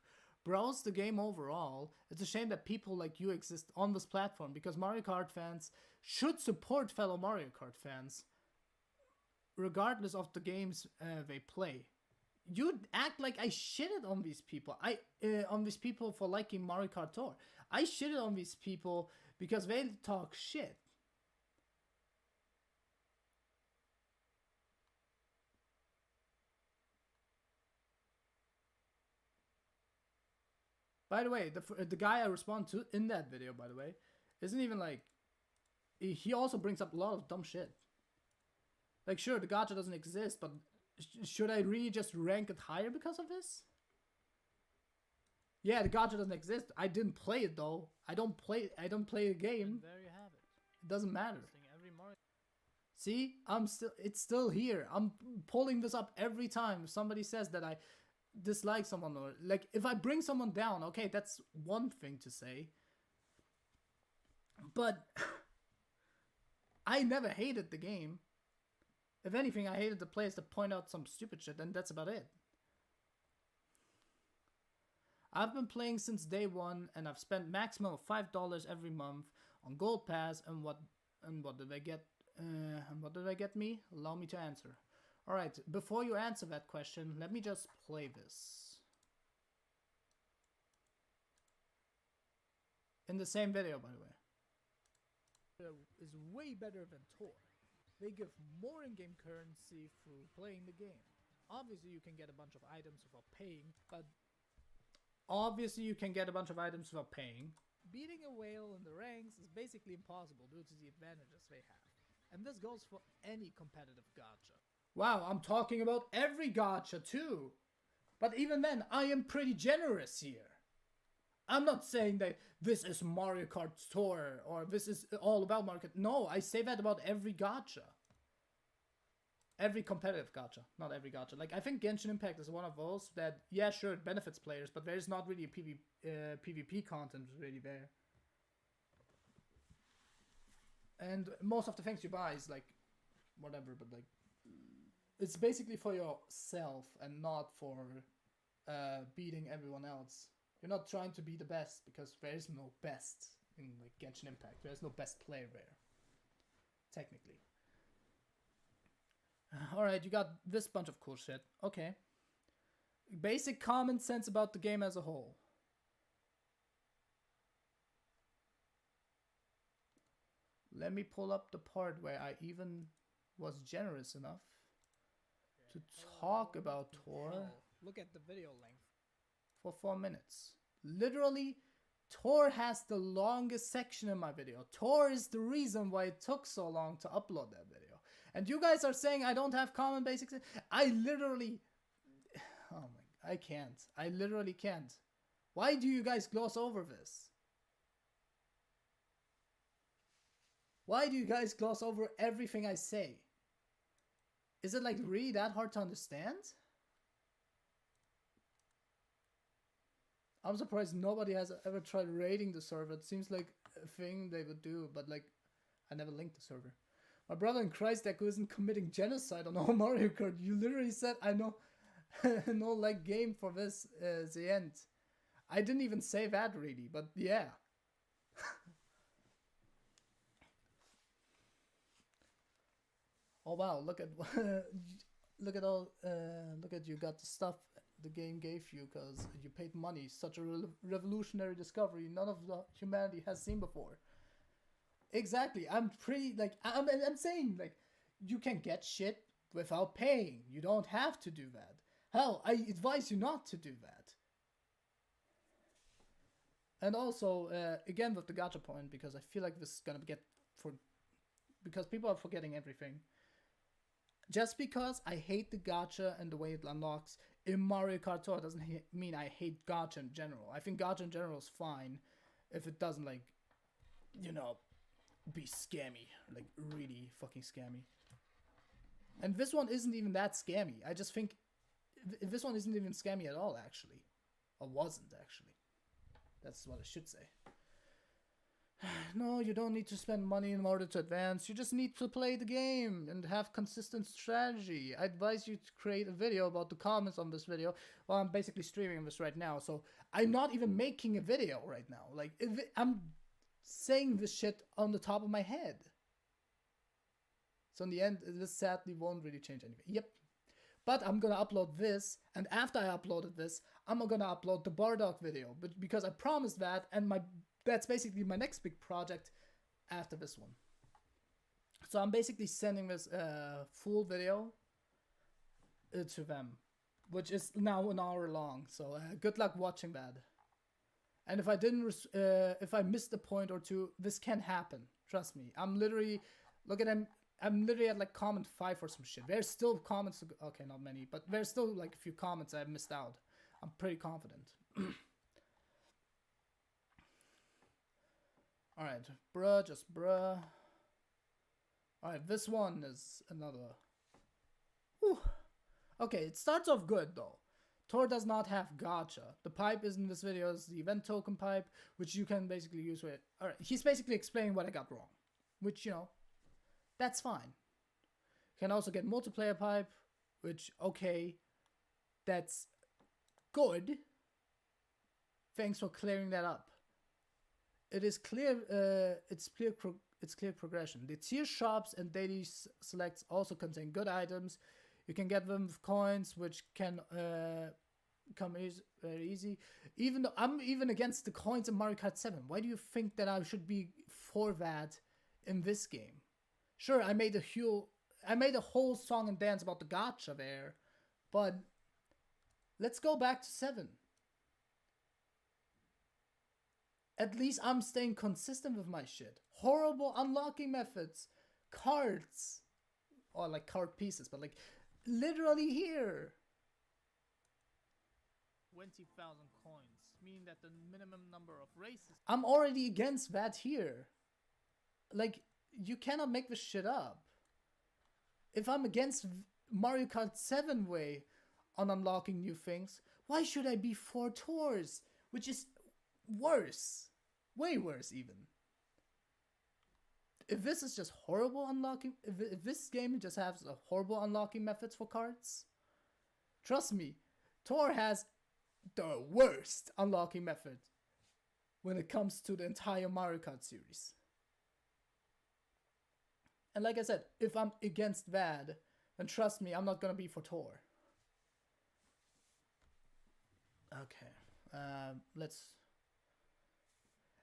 Browse the game overall. It's a shame that people like you exist on this platform, because Mario Kart fans should support fellow Mario Kart fans, regardless of the games they play. You act like I shitted on these people. On these people for liking Mario Kart Tour. I shitted on these people because they talk shit. By the way, the guy I respond to in that video, by the way, isn't even like... He also brings up a lot of dumb shit. Like, sure, the gacha doesn't exist, but should I really just rank it higher because of this? Yeah, the gacha doesn't exist. I didn't play it, though. I don't play the game. And there you have it. It doesn't matter. Every Mario. See, it's still here. I'm pulling this up every time somebody says that I dislike someone, or like if I bring someone down, okay, that's one thing to say. But I never hated the game. If anything, I hated the players that point out some stupid shit, and that's about it. I've been playing since day one, and I've spent maximum of $5 every month on Gold Pass, and what did I get? And what did I get me? Allow me to answer. Alright, before you answer that question, let me just play this. In the same video, by the way. Is way better than Tor. They give more in-game currency through playing the game. Obviously, you can get a bunch of items without paying, but beating a whale in the ranks is basically impossible due to the advantages they have. And this goes for any competitive gacha. Wow, I'm talking about every gacha too. But even then, I am pretty generous here. I'm not saying that this is Mario Kart Tour or this is all about Mario Kart. No, I say that about every gacha. Every competitive gacha, not every gacha. Like, I think Genshin Impact is one of those that, yeah, sure, it benefits players, but there's not really a PvP content really there. And most of the things you buy is like, whatever, but like, it's basically for yourself and not for beating everyone else. You're not trying to be the best, because there is no best in like Genshin Impact. There's no best player there, technically. Alright, you got this bunch of cool shit. Okay. Basic common sense about the game as a whole. Let me pull up the part where I even was generous enough to talk about Tor. Look at the video length. For 4 minutes. Literally, Tor has the longest section in my video. Tor is the reason why it took so long to upload that video. And you guys are saying I don't have common basics. I literally... Oh my... I can't. I literally can't. Why do you guys gloss over this? Why do you guys gloss over everything I say? Is it like really that hard to understand? I'm surprised nobody has ever tried raiding the server. It seems like a thing they would do, but like, I never linked the server. My brother in Christ Deku isn't committing genocide on all Mario Kart. You literally said, I know, no like game for this, the end. I didn't even say that really, but yeah. Oh wow, look at look at all look at you got the stuff the game gave you because you paid money. Such a revolutionary discovery none of the humanity has seen before. Exactly. I'm pretty like I'm saying like you can get shit without paying. You don't have to do that. Hell, I advise you not to do that. And also again with the gacha point, because I feel like this is gonna get for because people are forgetting everything. Just because I hate the gacha and the way it unlocks in Mario Kart Tour doesn't mean I hate gacha in general. I think gacha in general is fine if it doesn't, like, you know, be scammy. Like, really fucking scammy. And this one isn't even that scammy. I just think this one isn't even scammy at all, actually. Or wasn't, actually. That's what I should say. No, you don't need to spend money in order to advance. You just need to play the game and have consistent strategy. I advise you to create a video about the comments on this video. Well, I'm basically streaming this right now, so I'm not even making a video right now. Like, I'm saying this shit on the top of my head. So in the end, this sadly won't really change anything. Yep. But I'm gonna upload this, and after I uploaded this, I'm gonna upload the Bardock video. But because I promised that, and that's basically my next big project after this one. So I'm basically sending this full video to them, which is now an hour long. So good luck watching that. And if I didn't, if I missed a point or two, this can happen. Trust me. I'm literally, look at them. I'm literally at like comment 5 or some shit. There's still comments. Okay, not many, but there's still like a few comments I missed out. I'm pretty confident. Alright, bruh, just bruh. Alright, this one is another. Whew. Okay, it starts off good though. Tor does not have gacha. The pipe is in this video is the event token pipe, which you can basically use with. Alright, he's basically explaining what I got wrong. Which, you know, that's fine. You can also get multiplayer pipe, which, okay, that's good. Thanks for clearing that up. It is clear. It's clear progression. The tier shops and daily selects also contain good items. You can get them with coins, which can come very easy. Even though I'm even against the coins in Mario Kart 7. Why do you think that I should be for that in this game? Sure, I made a whole song and dance about the gacha there, but let's go back to 7. At least I'm staying consistent with my shit. Horrible unlocking methods. Cards. Or like card pieces, but like literally here. 20,000 coins, meaning that the minimum number of races. I'm already against that here. Like, you cannot make this shit up. If I'm against Mario Kart 7 way on unlocking new things, why should I be for tours? Which is worse. Way worse even. If this is just horrible unlocking, if this game just has a horrible unlocking methods for cards, trust me, Tor has the worst unlocking method when it comes to the entire Mario Kart series. And like I said, if I'm against that, then trust me, I'm not gonna be for Tor. Okay, let's.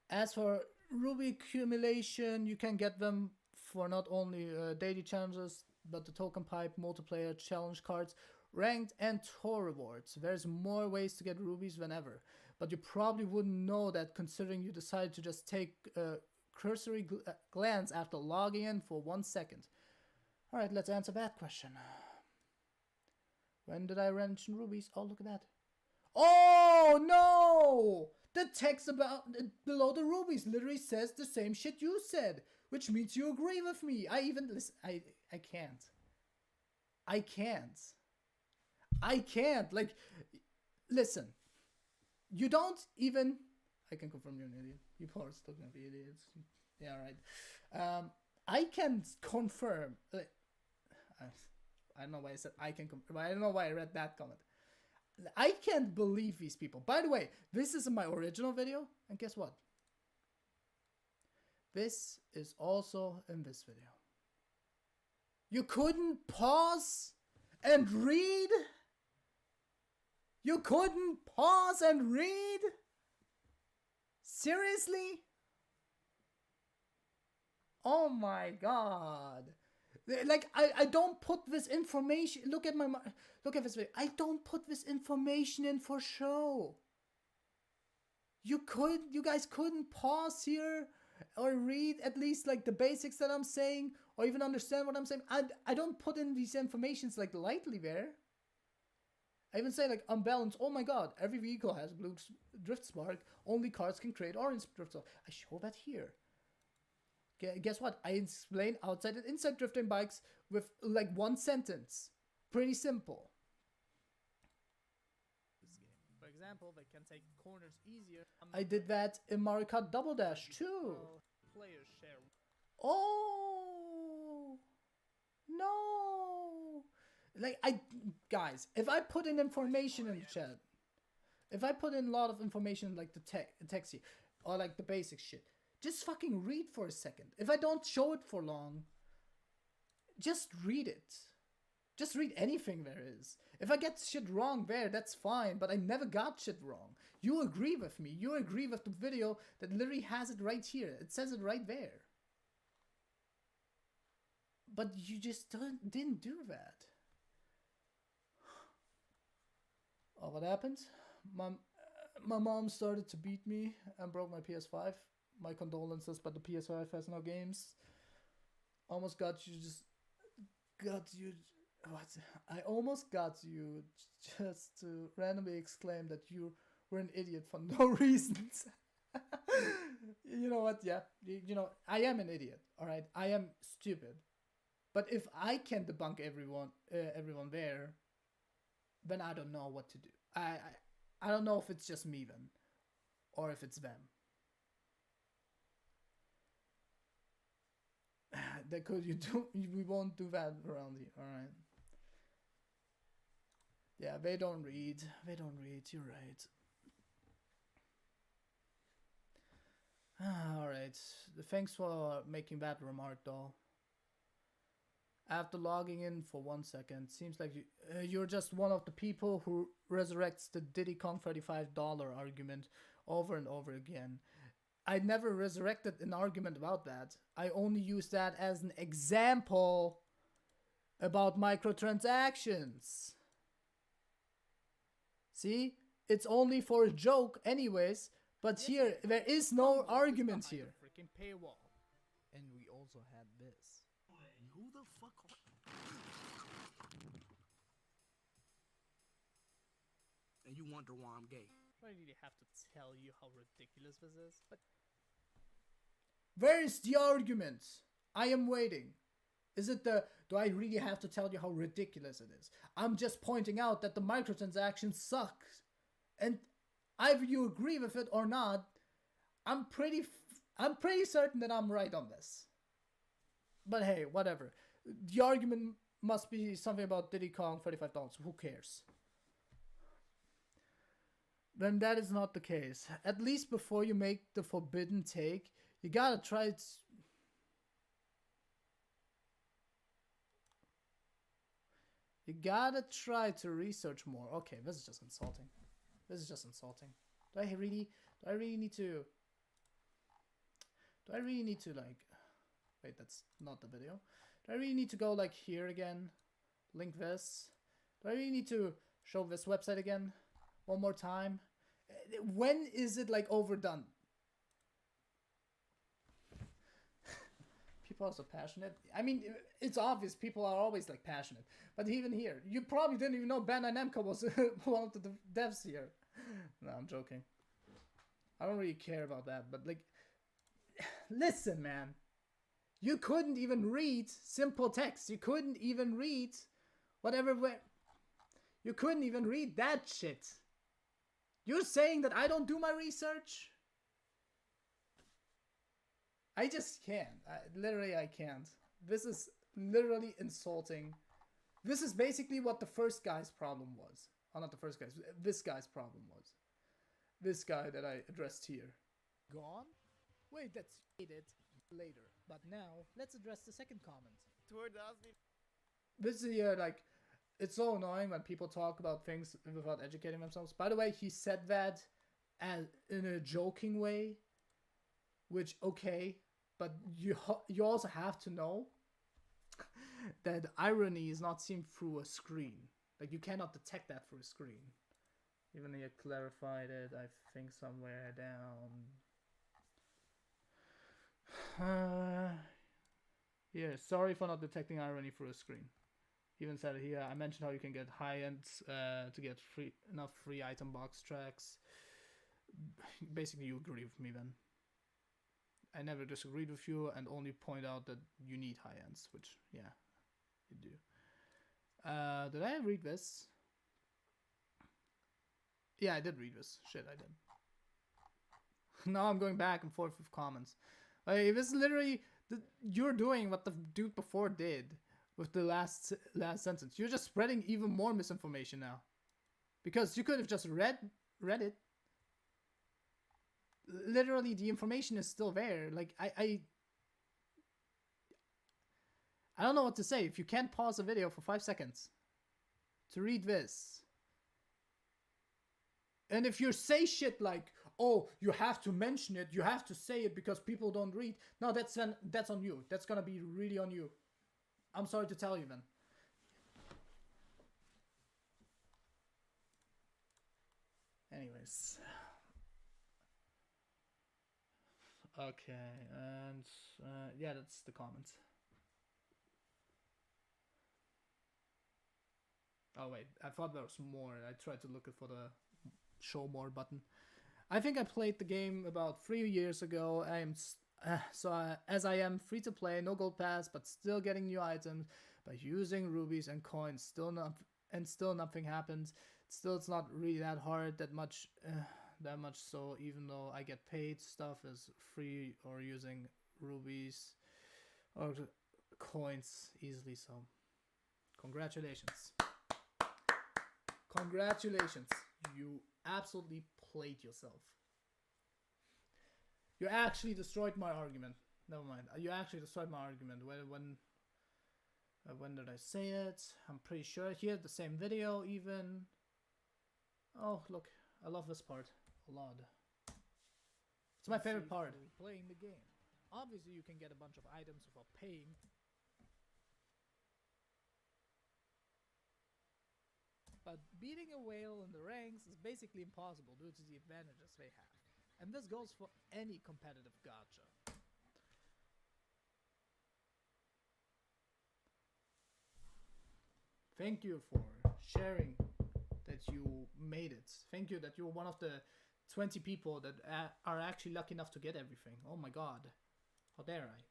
As for Ruby accumulation, you can get them for not only daily challenges, but the token pipe, multiplayer, challenge cards, ranked and Tor rewards. There's more ways to get rubies than ever, but you probably wouldn't know that considering you decided to just take a cursory glance after logging in for 1 second. Alright, let's answer that question. When did I mention rubies? Oh, look at that. Oh, no! The text about below the rubies literally says the same shit you said, which means you agree with me. I can't. I can't. Like, listen. You don't even... I can confirm you're an idiot. People are still gonna be idiots. Yeah, right. I can confirm... I don't know why I said I can confirm. I don't know why I read that comment. I can't believe these people. By the way, this is my original video. And guess what? This is also in this video. You couldn't pause and read? You couldn't pause and read? Seriously? Oh my god. Like, I don't put this information... Look at this video. I don't put this information in for show. You guys couldn't pause here or read at least like the basics that I'm saying or even understand what I'm saying. I don't put in these informations like lightly there. I even say like unbalanced. Oh my god, every vehicle has a blue drift spark. Only cars can create orange drift spark. I show that here. Guess what? I explain outside and inside drifting bikes with like one sentence. Pretty simple. This game. For example, they can take corners easier. I did that in Mario Kart Double Dash too. Players share. Oh no! Like guys, if I put in information in the chat, if I put in a lot of information like the text here, or like the basic shit, just fucking read for a second. If I don't show it for long, just read it. Just read anything there is. If I get shit wrong there, that's fine, but I never got shit wrong. You agree with me. You agree with the video that literally has it right here. It says it right there. But you just didn't do that. Oh, what happened? My mom started to beat me and broke my PS5. My condolences, but the PS5 has no games. Almost got you what? I almost got you just to randomly exclaim that you were an idiot for no reasons. You know what? Yeah, you know, I am an idiot. All right, I am stupid. But if I can debunk everyone there, then I don't know what to do. I don't know if it's just me then, or if it's them. We won't do that around here, alright? Yeah, they don't read, you're right. Alright, thanks for making that remark though. After logging in for 1 second, seems like you're just one of the people who resurrects the Diddy Kong $35 argument over and over again. I never resurrected an argument about that. I only used that as an example about microtransactions. See? It's only for a joke anyways, but here, there is no argument here. Freaking paywall. And we also had this. Who the fuck? And you wonder why I'm gay. Do I really have to tell you how ridiculous this is? But where is the argument? I am waiting. Is it do I really have to tell you how ridiculous it is? I'm just pointing out that the microtransactions suck. And either you agree with it or not, I'm pretty certain that I'm right on this. But hey, whatever. The argument must be something about Diddy Kong $35. Who cares? Then that is not the case. At least before you make the forbidden take, you gotta try it. You gotta try to research more. Okay, this is just insulting. This is just insulting. Do I really need to like... Wait, that's not the video. Do I really need to go like here again? Link this? Do I really need to show this website again? One more time? When is it like overdone? People are so passionate. I mean, it's obvious people are always like passionate. But even here, you probably didn't even know Bandai Namco was one of the devs here. No, I'm joking. I don't really care about that. But like, listen, man. You couldn't even read simple text. You couldn't even read whatever. You couldn't even read that shit. You're saying that I don't do my research? I just can't. Literally, I can't. This is literally insulting. This is basically what the first guy's problem was. Oh, not the first guy's. This guy's problem was. This guy that I addressed here. Gone? Wait, that's it later. But now, let's address the second comment. Tour doesn't even... This is like, it's so annoying when people talk about things without educating themselves. By the way, he said that as in a joking way, which okay, but you also have to know that irony is not seen through a screen. Like you cannot detect that through a screen. Even he clarified it, I think somewhere down. Yeah, sorry for not detecting irony through a screen. He even said here, I mentioned how you can get high-ends to get enough free item box tracks. Basically, you agree with me then. I never disagreed with you and only point out that you need high-ends, which, yeah, you do. Did I read this? Yeah, I did read this. Shit, I did. Now I'm going back and forth with comments. Like, this is literally... You're doing what the dude before did with the last sentence. You're just spreading even more misinformation now. Because you could have just read it. Literally, the information is still there. Like, I don't know what to say. If you can't pause a video for 5 seconds to read this. And if you say shit like, oh, you have to mention it, you have to say it because people don't read. No, that's on you. That's gonna be really on you. I'm sorry to tell you, then. Anyways. Okay, and yeah, that's the comments. Oh wait, I thought there was more. I tried to look for the show more button. I think I played the game about 3 years ago. As I am free to play, no gold pass, but still getting new items by using rubies and coins. Still nothing happens. Still, it's not really that hard. That much. So even though I get paid, stuff is free or using rubies or coins easily. So, congratulations. Congratulations. You absolutely played yourself. You actually destroyed my argument. Never mind. You actually destroyed my argument. When did I say it? I'm pretty sure here, the same video even. Oh, look. I love this part a lot. It's my favorite part. Playing the game. Obviously, you can get a bunch of items without paying. But beating a whale in the ranks is basically impossible due to the advantages they have. And this goes for any competitive gacha. Thank you for sharing that you made it. Thank you that you're one of the 20 people that are actually lucky enough to get everything. Oh my god. How dare I?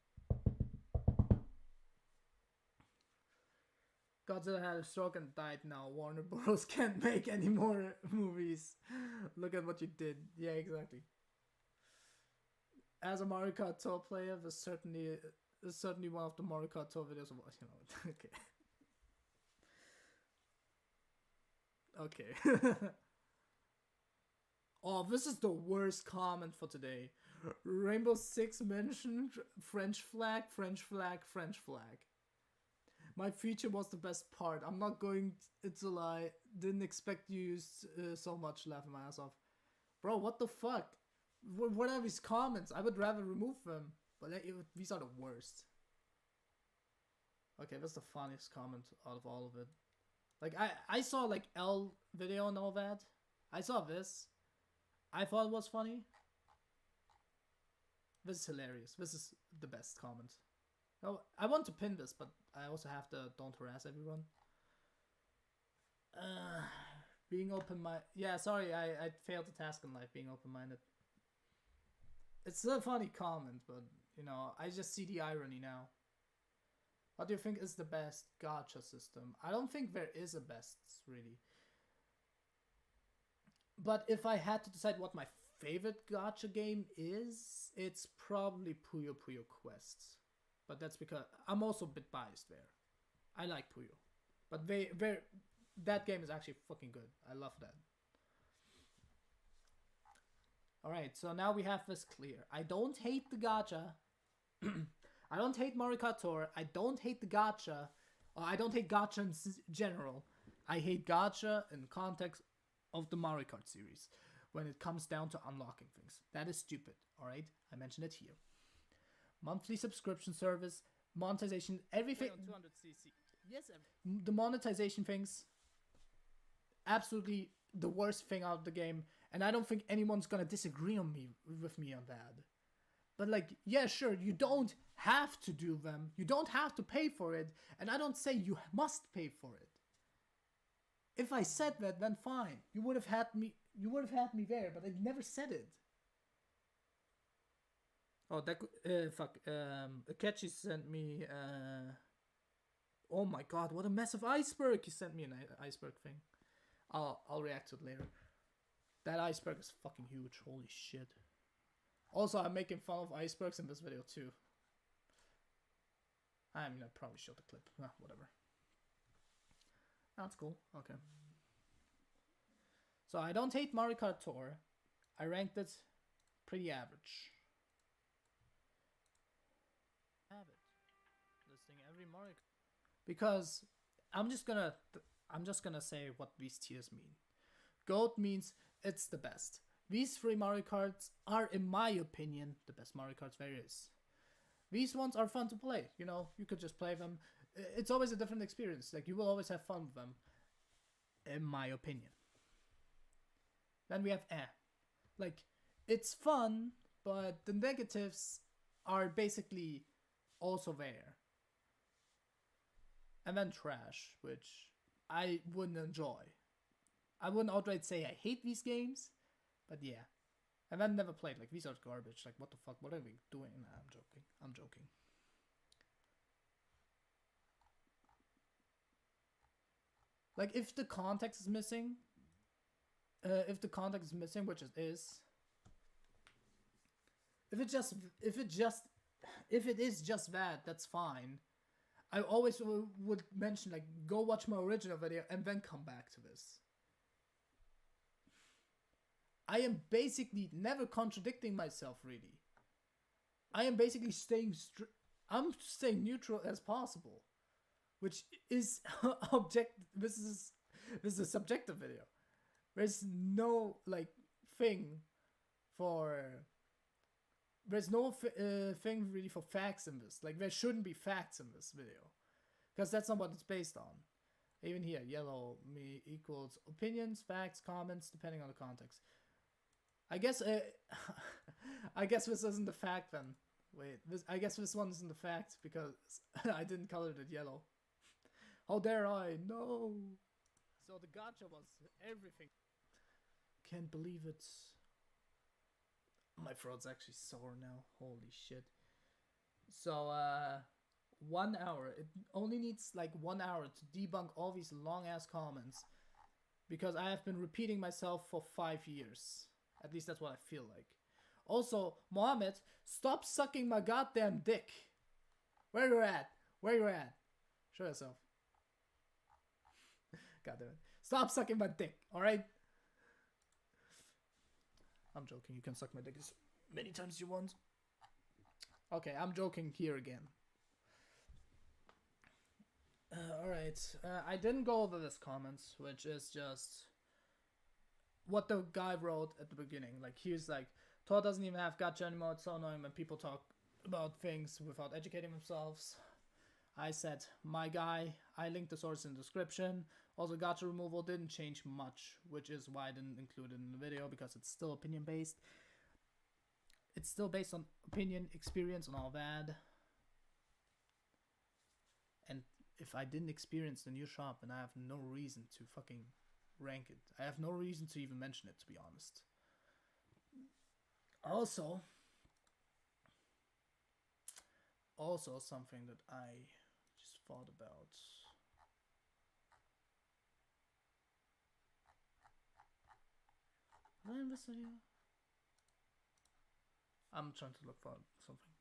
Godzilla had a stroke and died now. Warner Bros. Can't make any more movies. Look at what you did. Yeah, exactly. As a Mario Kart Tour player, this is certainly one of the Mario Kart Tour videos of, you know, okay. Okay. Oh, this is the worst comment for today. Rainbow Six mentioned French flag, French flag, French flag. My feature was the best part. I'm not going to lie. Didn't expect you so much, laughing my ass off. Bro, what the fuck? What are these comments? I would rather remove them. But these are the worst. Okay, that's the funniest comment out of all of it. Like, I saw, like, L video and all that. I saw this. I thought it was funny. This is hilarious. This is the best comment. Oh, I want to pin this, but I also have to don't harass everyone. Being open-minded. Yeah, sorry, I failed the task in life, being open-minded. It's a funny comment, but, you know, I just see the irony now. What do you think is the best gacha system? I don't think there is a best, really. But if I had to decide what my favorite gacha game is, it's probably Puyo Puyo Quest. But that's because I'm also a bit biased there. I like Puyo. But that game is actually fucking good. I love that. Alright, so now we have this clear. I don't hate the gacha. I don't hate Mario Kart Tour. I don't hate the gacha. I don't hate gacha in general. I hate gacha in the context of the Mario Kart series when it comes down to unlocking things. That is stupid, alright? I mentioned it here. Monthly subscription service, monetization, everything. Play on 200cc. Yes, The monetization things, absolutely the worst thing out of the game. And I don't think anyone's gonna disagree with me on that. But like, yeah, sure, you don't have to do them. You don't have to pay for it. And I don't say you must pay for it. If I said that, then fine. You would have had me there, but I never said it. Oh, that fuck. Akechi sent me. Oh my god, what a massive iceberg! He sent me an iceberg thing. I'll react to it later. That iceberg is fucking huge. Holy shit. Also, I'm making fun of icebergs in this video too. I mean, I probably showed the clip. Whatever. That's cool. Okay. So I don't hate Mario Kart Tour. I ranked it pretty average. Listing every Mario. Because I'm just gonna say what these tiers mean. GOAT means it's the best. These 3 Mario Karts are, in my opinion, the best Mario Karts there is. These ones are fun to play, you know, you could just play them. It's always a different experience, like you will always have fun with them, in my opinion. Then we have like, it's fun, but the negatives are basically also there. And then trash, which I wouldn't enjoy. I wouldn't outright say I hate these games, but yeah. And then never played, like, these are garbage, like, what the fuck, what are we doing? Nah, I'm joking. Like, if the context is missing, which it is, if it is just that, that's fine. I always would mention, like, go watch my original video and then come back to this. I am basically never contradicting myself, really. I am basically staying neutral as possible, which is this is a subjective video. There's no thing really for facts in this. Like, there shouldn't be facts in this video, because that's not what it's based on. Even here, yellow me equals opinions, facts, comments, depending on the context. I guess I guess this isn't the fact then. Wait, I guess this one isn't the fact because I didn't color it yellow. How dare I? No. So the gacha was everything. Can't believe it. My throat's actually sore now. Holy shit. So 1 hour. It only needs like 1 hour to debunk all these long ass comments, because I have been repeating myself for 5 years. At least that's what I feel like. Also, Mohammed, stop sucking my goddamn dick. Where you at? Where you at? Show yourself. God damn it. Stop sucking my dick, alright? I'm joking. You can suck my dick as many times as you want. Okay, I'm joking here again. Alright. I didn't go over this comments, which is just what the guy wrote at the beginning. Like, he was like, Todd doesn't even have gacha anymore. It's so annoying when people talk about things without educating themselves. I said, my guy, I linked the source in the description. Also, gacha removal didn't change much, which is why I didn't include it in the video, because it's still opinion based. It's still based on opinion, experience, and all that. And if I didn't experience the new shop, then I have no reason to fucking rank it. I have no reason to even mention it, to be honest. Also something that I just thought about. Am I in this video? I'm trying to look for something.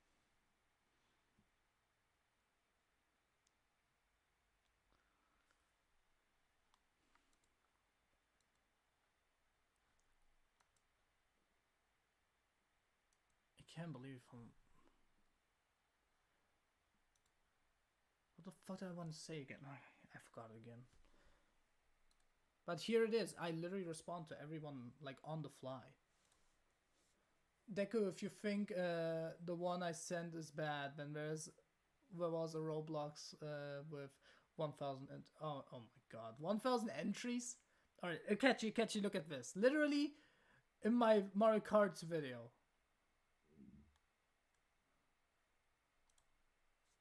I can't believe what the fuck did I want to say again? I forgot it again. But here it is. I literally respond to everyone like on the fly. Deku, if you think the one I sent is bad, then there was a Roblox with 1,000 and oh my god, 1,000 entries. All right, catchy, look at this. Literally, in my Mario Kart video.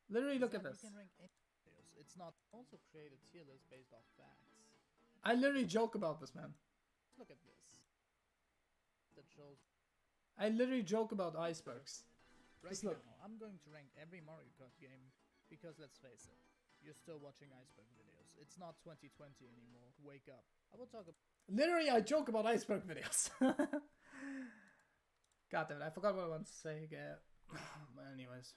Literally, look at this. You can rank any videos. It's not also create a tier list based off facts. I literally joke about this, man. Look at this. That shows. I literally joke about icebergs. Right Just look. now, I'm going to rank every Mario Kart game because let's face it, you're still watching iceberg videos. It's not 2020 anymore. Wake up. I will talk about. Literally, I joke about iceberg videos. God damn it, I forgot what I wanted to say again. Anyways.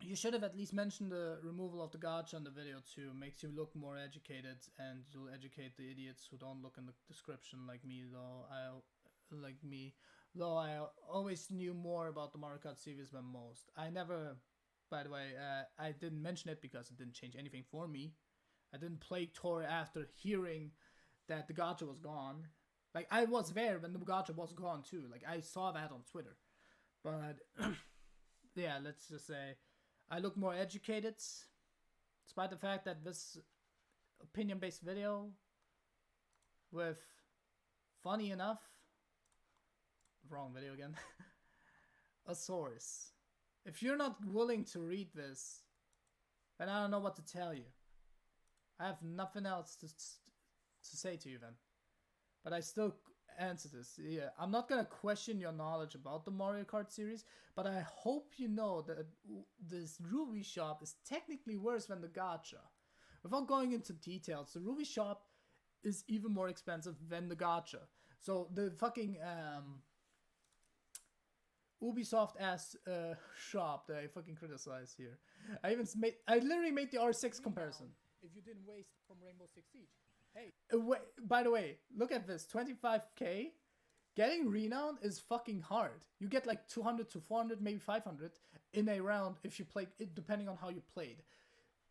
You should have at least mentioned the removal of the gacha in the video too. Makes you look more educated, and you'll educate the idiots who don't look in the description like me. Though I always knew more about the Mario Kart series than most. I never, by the way, I didn't mention it because it didn't change anything for me. I didn't play Tour after hearing that the gacha was gone. Like, I was there when the gacha was gone too. Like, I saw that on Twitter. But yeah, let's just say I look more educated, despite the fact that this opinion-based video with, funny enough, wrong video again, a source. If you're not willing to read this, then I don't know what to tell you. I have nothing else to say to you then. But I still answer this. Yeah, I'm not gonna question your knowledge about the Mario Kart series, but I hope you know that this Ruby shop is technically worse than the gacha. Without going into details, the Ruby shop is even more expensive than the gacha. So the fucking Ubisoft ass shop that I fucking criticize here. I literally made the R6 comparison. If you didn't waste from Rainbow Six Siege. Hey. By the way, look at this, 25k. Getting renown is fucking hard. You get like 200 to 400, maybe 500 in a round if you play it, depending on how you played.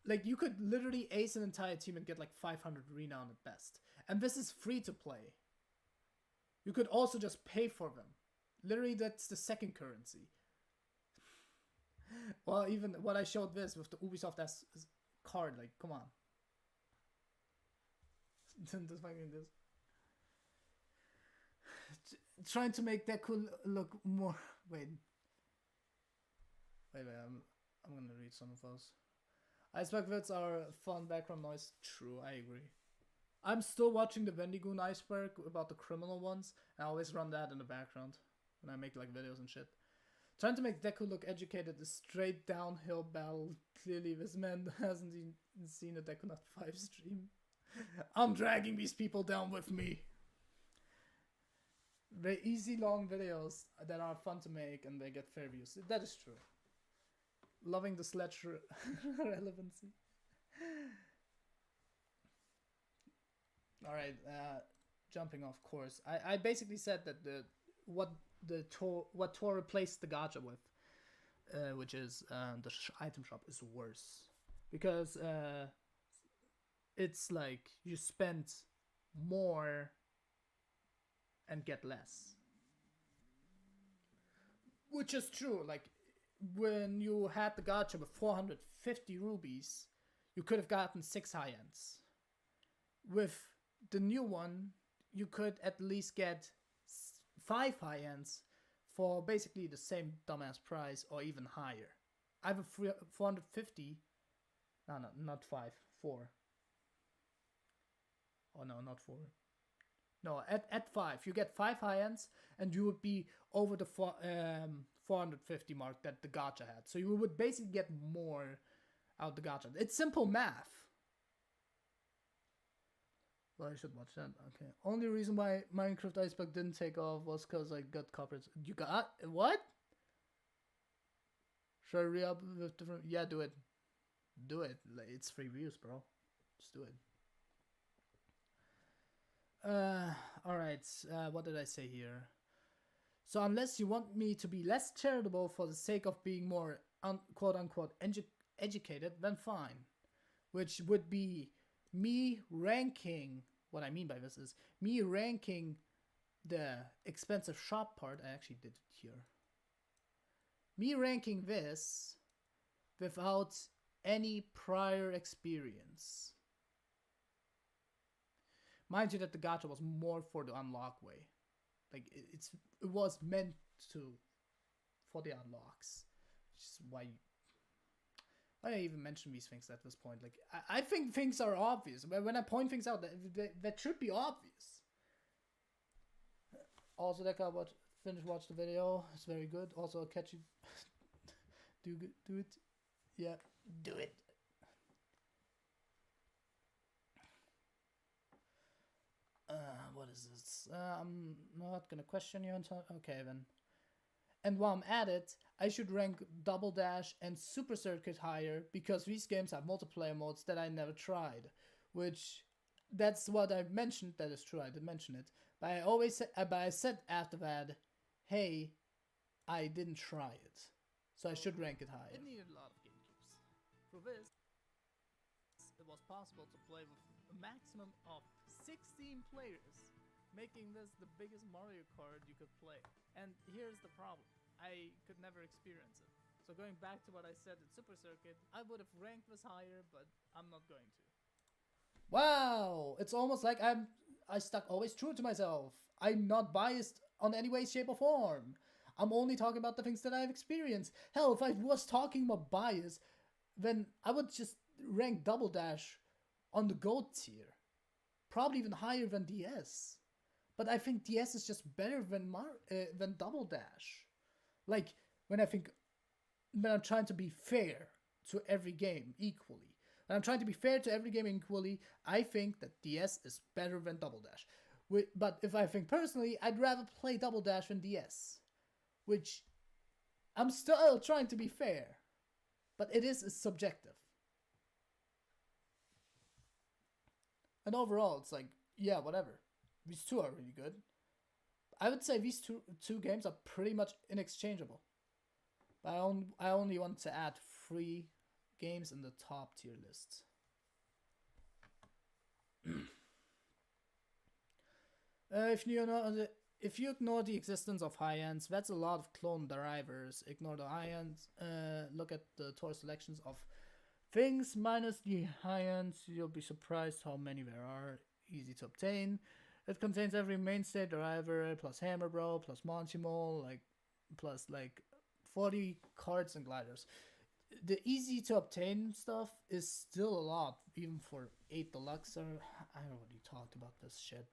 Like, you could literally ace an entire team and get like 500 renown at best. And this is free to play. You could also just pay for them. Literally, that's the second currency. Well, even what I showed this with the Ubisoft S card, like, come on. Trying to make Deku look more. Wait, I'm gonna read some of those. Iceberg vids are fun background noise. True, I agree. I'm still watching the Vendigoon Iceberg about the criminal ones. I always run that in the background when I make like videos and shit. Trying to make Deku look educated is straight downhill battle. Clearly, this man hasn't even seen a Deku Nut 5 stream. I'm dragging these people down with me. They're easy long videos that are fun to make and they get fair views. That is true. Loving the sledge relevancy. Alright, jumping off course. I basically said that what Tour replaced the gacha with, which is the item shop, is worse. Because it's like you spend more and get less. Which is true. Like, when you had the gacha with 450 rubies, you could have gotten 6 high-ends. With the new one, you could at least get 5 high-ends for basically the same dumbass price or even higher. I have a 450. No, not 5, 4. Oh no, not 4. No, at 5. You get 5 high-ends and you would be over the 450 mark that the gacha had. So you would basically get more out the gacha. It's simple math. Well, I should watch that. Okay. Only reason why Minecraft Iceberg didn't take off was because I got copyright. You got what? Should I re-up with different? Yeah, do it. Do it. Like, it's free views, bro. Just do it. All right. What did I say here? So unless you want me to be less charitable for the sake of being more quote unquote educated, then fine. Which would be me ranking. What I mean by this is me ranking the expensive shop part. I actually did it here. Me ranking this without any prior experience. Mind you that the gacha was more for the unlock way. Like it was meant to for the unlocks. Which is why I even mention these things at this point. Like I think things are obvious. When I point things out, that should be obvious. Also, that guy watch the video. It's very good. Also, I'll catch you. do it. Yeah, do it. What is this? I'm not gonna question you until okay then. And while I'm at it, I should rank Double Dash and Super Circuit higher because these games have multiplayer modes that I never tried. Which, that's what I mentioned. That is true. I did mention it. But I said after that, hey, I didn't try it, so I should rank it higher. It needed a lot of GameCubes. For this, it was possible to play with a maximum of 16 players, making this the biggest Mario Kart you could play. And here's the problem. I could never experience it. So going back to what I said at Super Circuit, I would have ranked this higher, but I'm not going to. Wow! It's almost like I stuck always true to myself. I'm not biased on any way, shape, or form. I'm only talking about the things that I've experienced. Hell, if I was talking about bias, then I would just rank Double Dash on the GOAT tier. Probably even higher than DS. But I think DS is just better than Double Dash. Like, when I'm trying to be fair to every game equally. When I'm trying to be fair to every game equally, I think that DS is better than Double Dash. But if I think personally, I'd rather play Double Dash than DS. Which, I'm still trying to be fair. But it's subjective. And overall, it's like, yeah, whatever. These two are really good. I would say these two games are pretty much inexchangeable. But I only want to add 3 games in the top tier list. If you ignore the existence of high ends, that's a lot of clone drivers. Ignore the high ends. Look at the tour selections of things minus the high ends. You'll be surprised how many there are. Easy to obtain. It contains every mainstay driver plus Hammer Bro plus Monty Mole, plus 40 carts and gliders. The easy to obtain stuff is still a lot, even for 8 Deluxe. I already talked about this shit.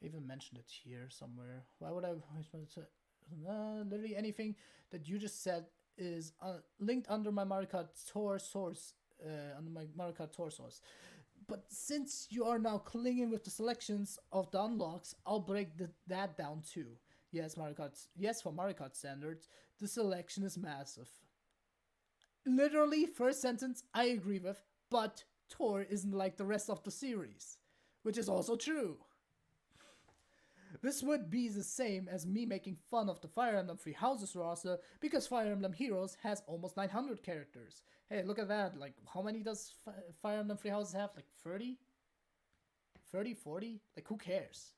I even mentioned it here somewhere. Why would I? Literally anything that you just said is linked under my Mario Kart Tour source. Under my Mario Kart Tour source. But since you are now clinging with the selections of the unlocks, I'll break that down too. Yes, for Mario Kart standards, the selection is massive. Literally, first sentence, I agree with, but Tour isn't like the rest of the series, which is also true. This would be the same as me making fun of the Fire Emblem Three Houses roster because Fire Emblem Heroes has almost 900 characters. Hey, look at that. Like, how many does Fire Emblem Three Houses have? Like 30? 30, 40? Like, who cares?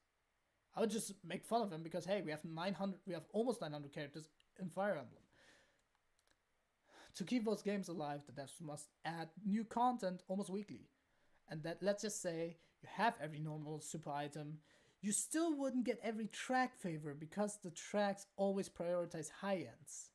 I would just make fun of them because, hey, we have almost 900 characters in Fire Emblem. To keep those games alive, the devs must add new content almost weekly. And that, let's just say, you have every normal super item, you still wouldn't get every track favor because the tracks always prioritize high ends.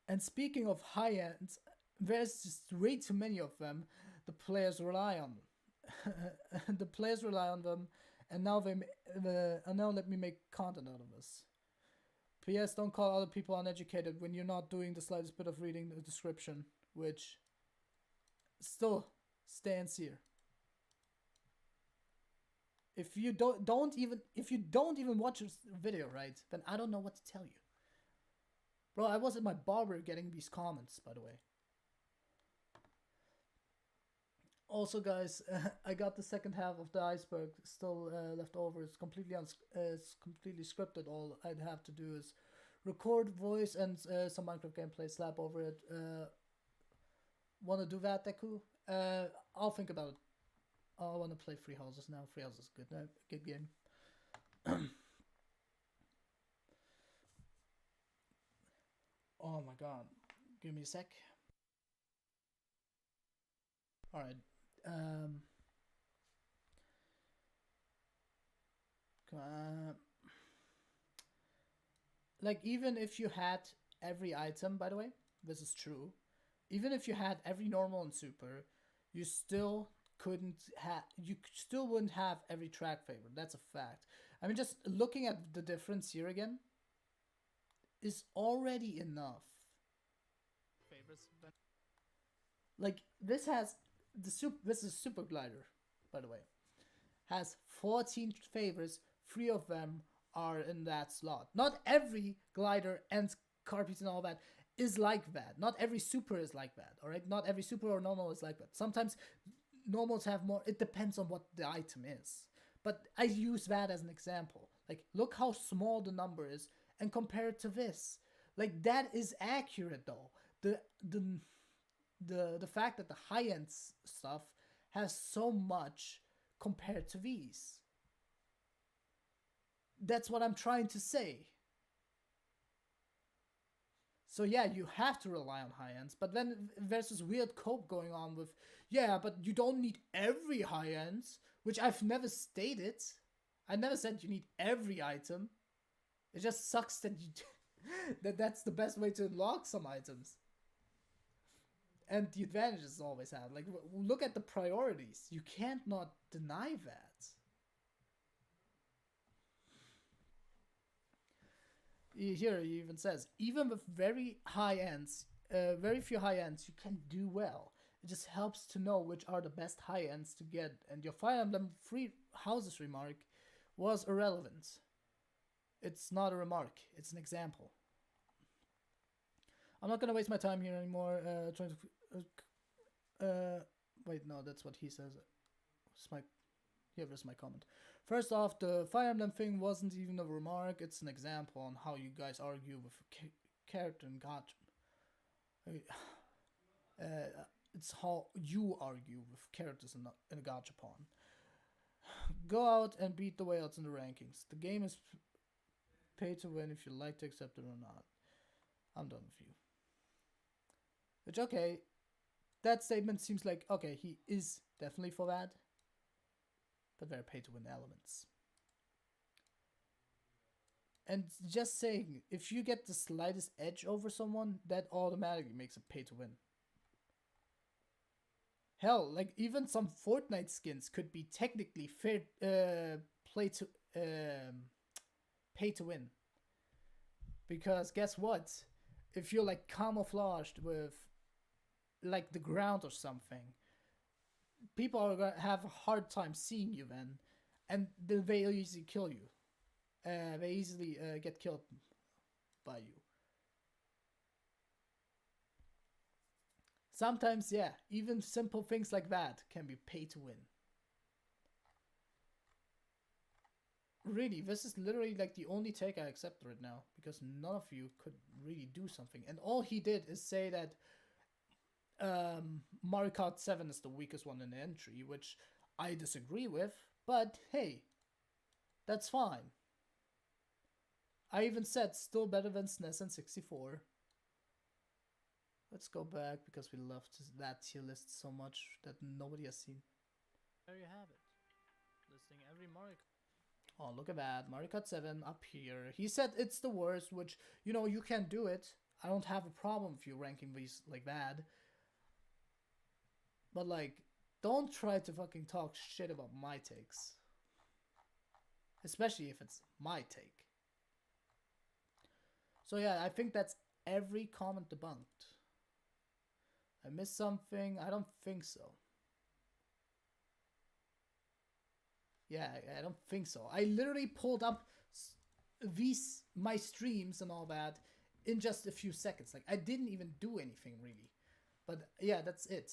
And speaking of high ends, there's just way too many of them. The players rely on them. The players rely on them, and now let me make content out of this. P.S. Don't call other people uneducated when you're not doing the slightest bit of reading the description, which still stands here. If you don't even watch this video, right, then I don't know what to tell you. Bro, I was at my barber getting these comments, by the way. Also, guys, I got the second half of the iceberg still left over. It's completely scripted. All I'd have to do is record voice and some Minecraft gameplay, slap over it. Wanna do that, Deku? I'll think about it. I want to play Free Houses now. Free Houses is good. Good game. Oh my god. Give me a sec. Alright. Like, even if you had every item, by the way, this is true. Even if you had every normal and super, you still wouldn't have every track favorite. That's a fact. I mean, just looking at the difference here again is already enough. Favorites. Like, this has this is Super Glider, by the way. Has 14 favorites. 3 of them are in that slot. Not every glider and carpet and all that is like that. Not every super is like that. All right, not every super or normal is like that. Sometimes normals have more. It depends on what the item is. But I use that as an example. Like, look how small the number is and compare it to this. Like, that is accurate though. The fact that the high end stuff has so much compared to these. That's what I'm trying to say. So yeah, you have to rely on high ends, but then there's this weird cope going on with, yeah, but you don't need every high ends, which I've never stated. I never said you need every item. It just sucks that that's the best way to unlock some items. And the advantages always have. Like, look at the priorities. You can't not deny that. Here he even says, even with very high ends, very few high ends, you can do well. It just helps to know which are the best high ends to get. And your Fire Emblem Free Houses remark was irrelevant. It's not a remark. It's an example. I'm not gonna waste my time here anymore. Trying to. Wait, no, that's what he says. Here's my comment. First off, the Fire Emblem thing wasn't even a remark. It's an example on how you guys argue with character and gacha. It's how you argue with characters in a gachapon. Go out and beat the whales in the rankings. The game is pay to win if you like to accept it or not. I'm done with you. Which, okay, that statement seems like, okay, he is definitely for that. But there are pay to win elements. And just saying, if you get the slightest edge over someone, that automatically makes it pay to win. Hell, like, even some Fortnite skins could be technically fair, pay to win. Because guess what? If you're like camouflaged with like the ground or something, people are gonna have a hard time seeing you then, and they easily kill you. They easily get killed by you. Sometimes, yeah, even simple things like that can be pay to win. Really, this is literally like the only take I accept right now, because none of you could really do something. And all he did is say that Mario Kart 7 is the weakest one in the entry, which I disagree with, but hey, that's fine. I even said still better than SNES and 64. Let's go back because we loved that tier list so much that nobody has seen. There you have it. Listing every Mario Kart. Oh, look at that. Mario Kart 7 up here. He said it's the worst, which, you know, you can do it. I don't have a problem with you ranking these like that. But, like, don't try to fucking talk shit about my takes. Especially if it's my take. So yeah, I think that's every comment debunked. I missed something? I don't think so. Yeah, I don't think so. I literally pulled up my streams and all that in just a few seconds. Like, I didn't even do anything really. But yeah, that's it.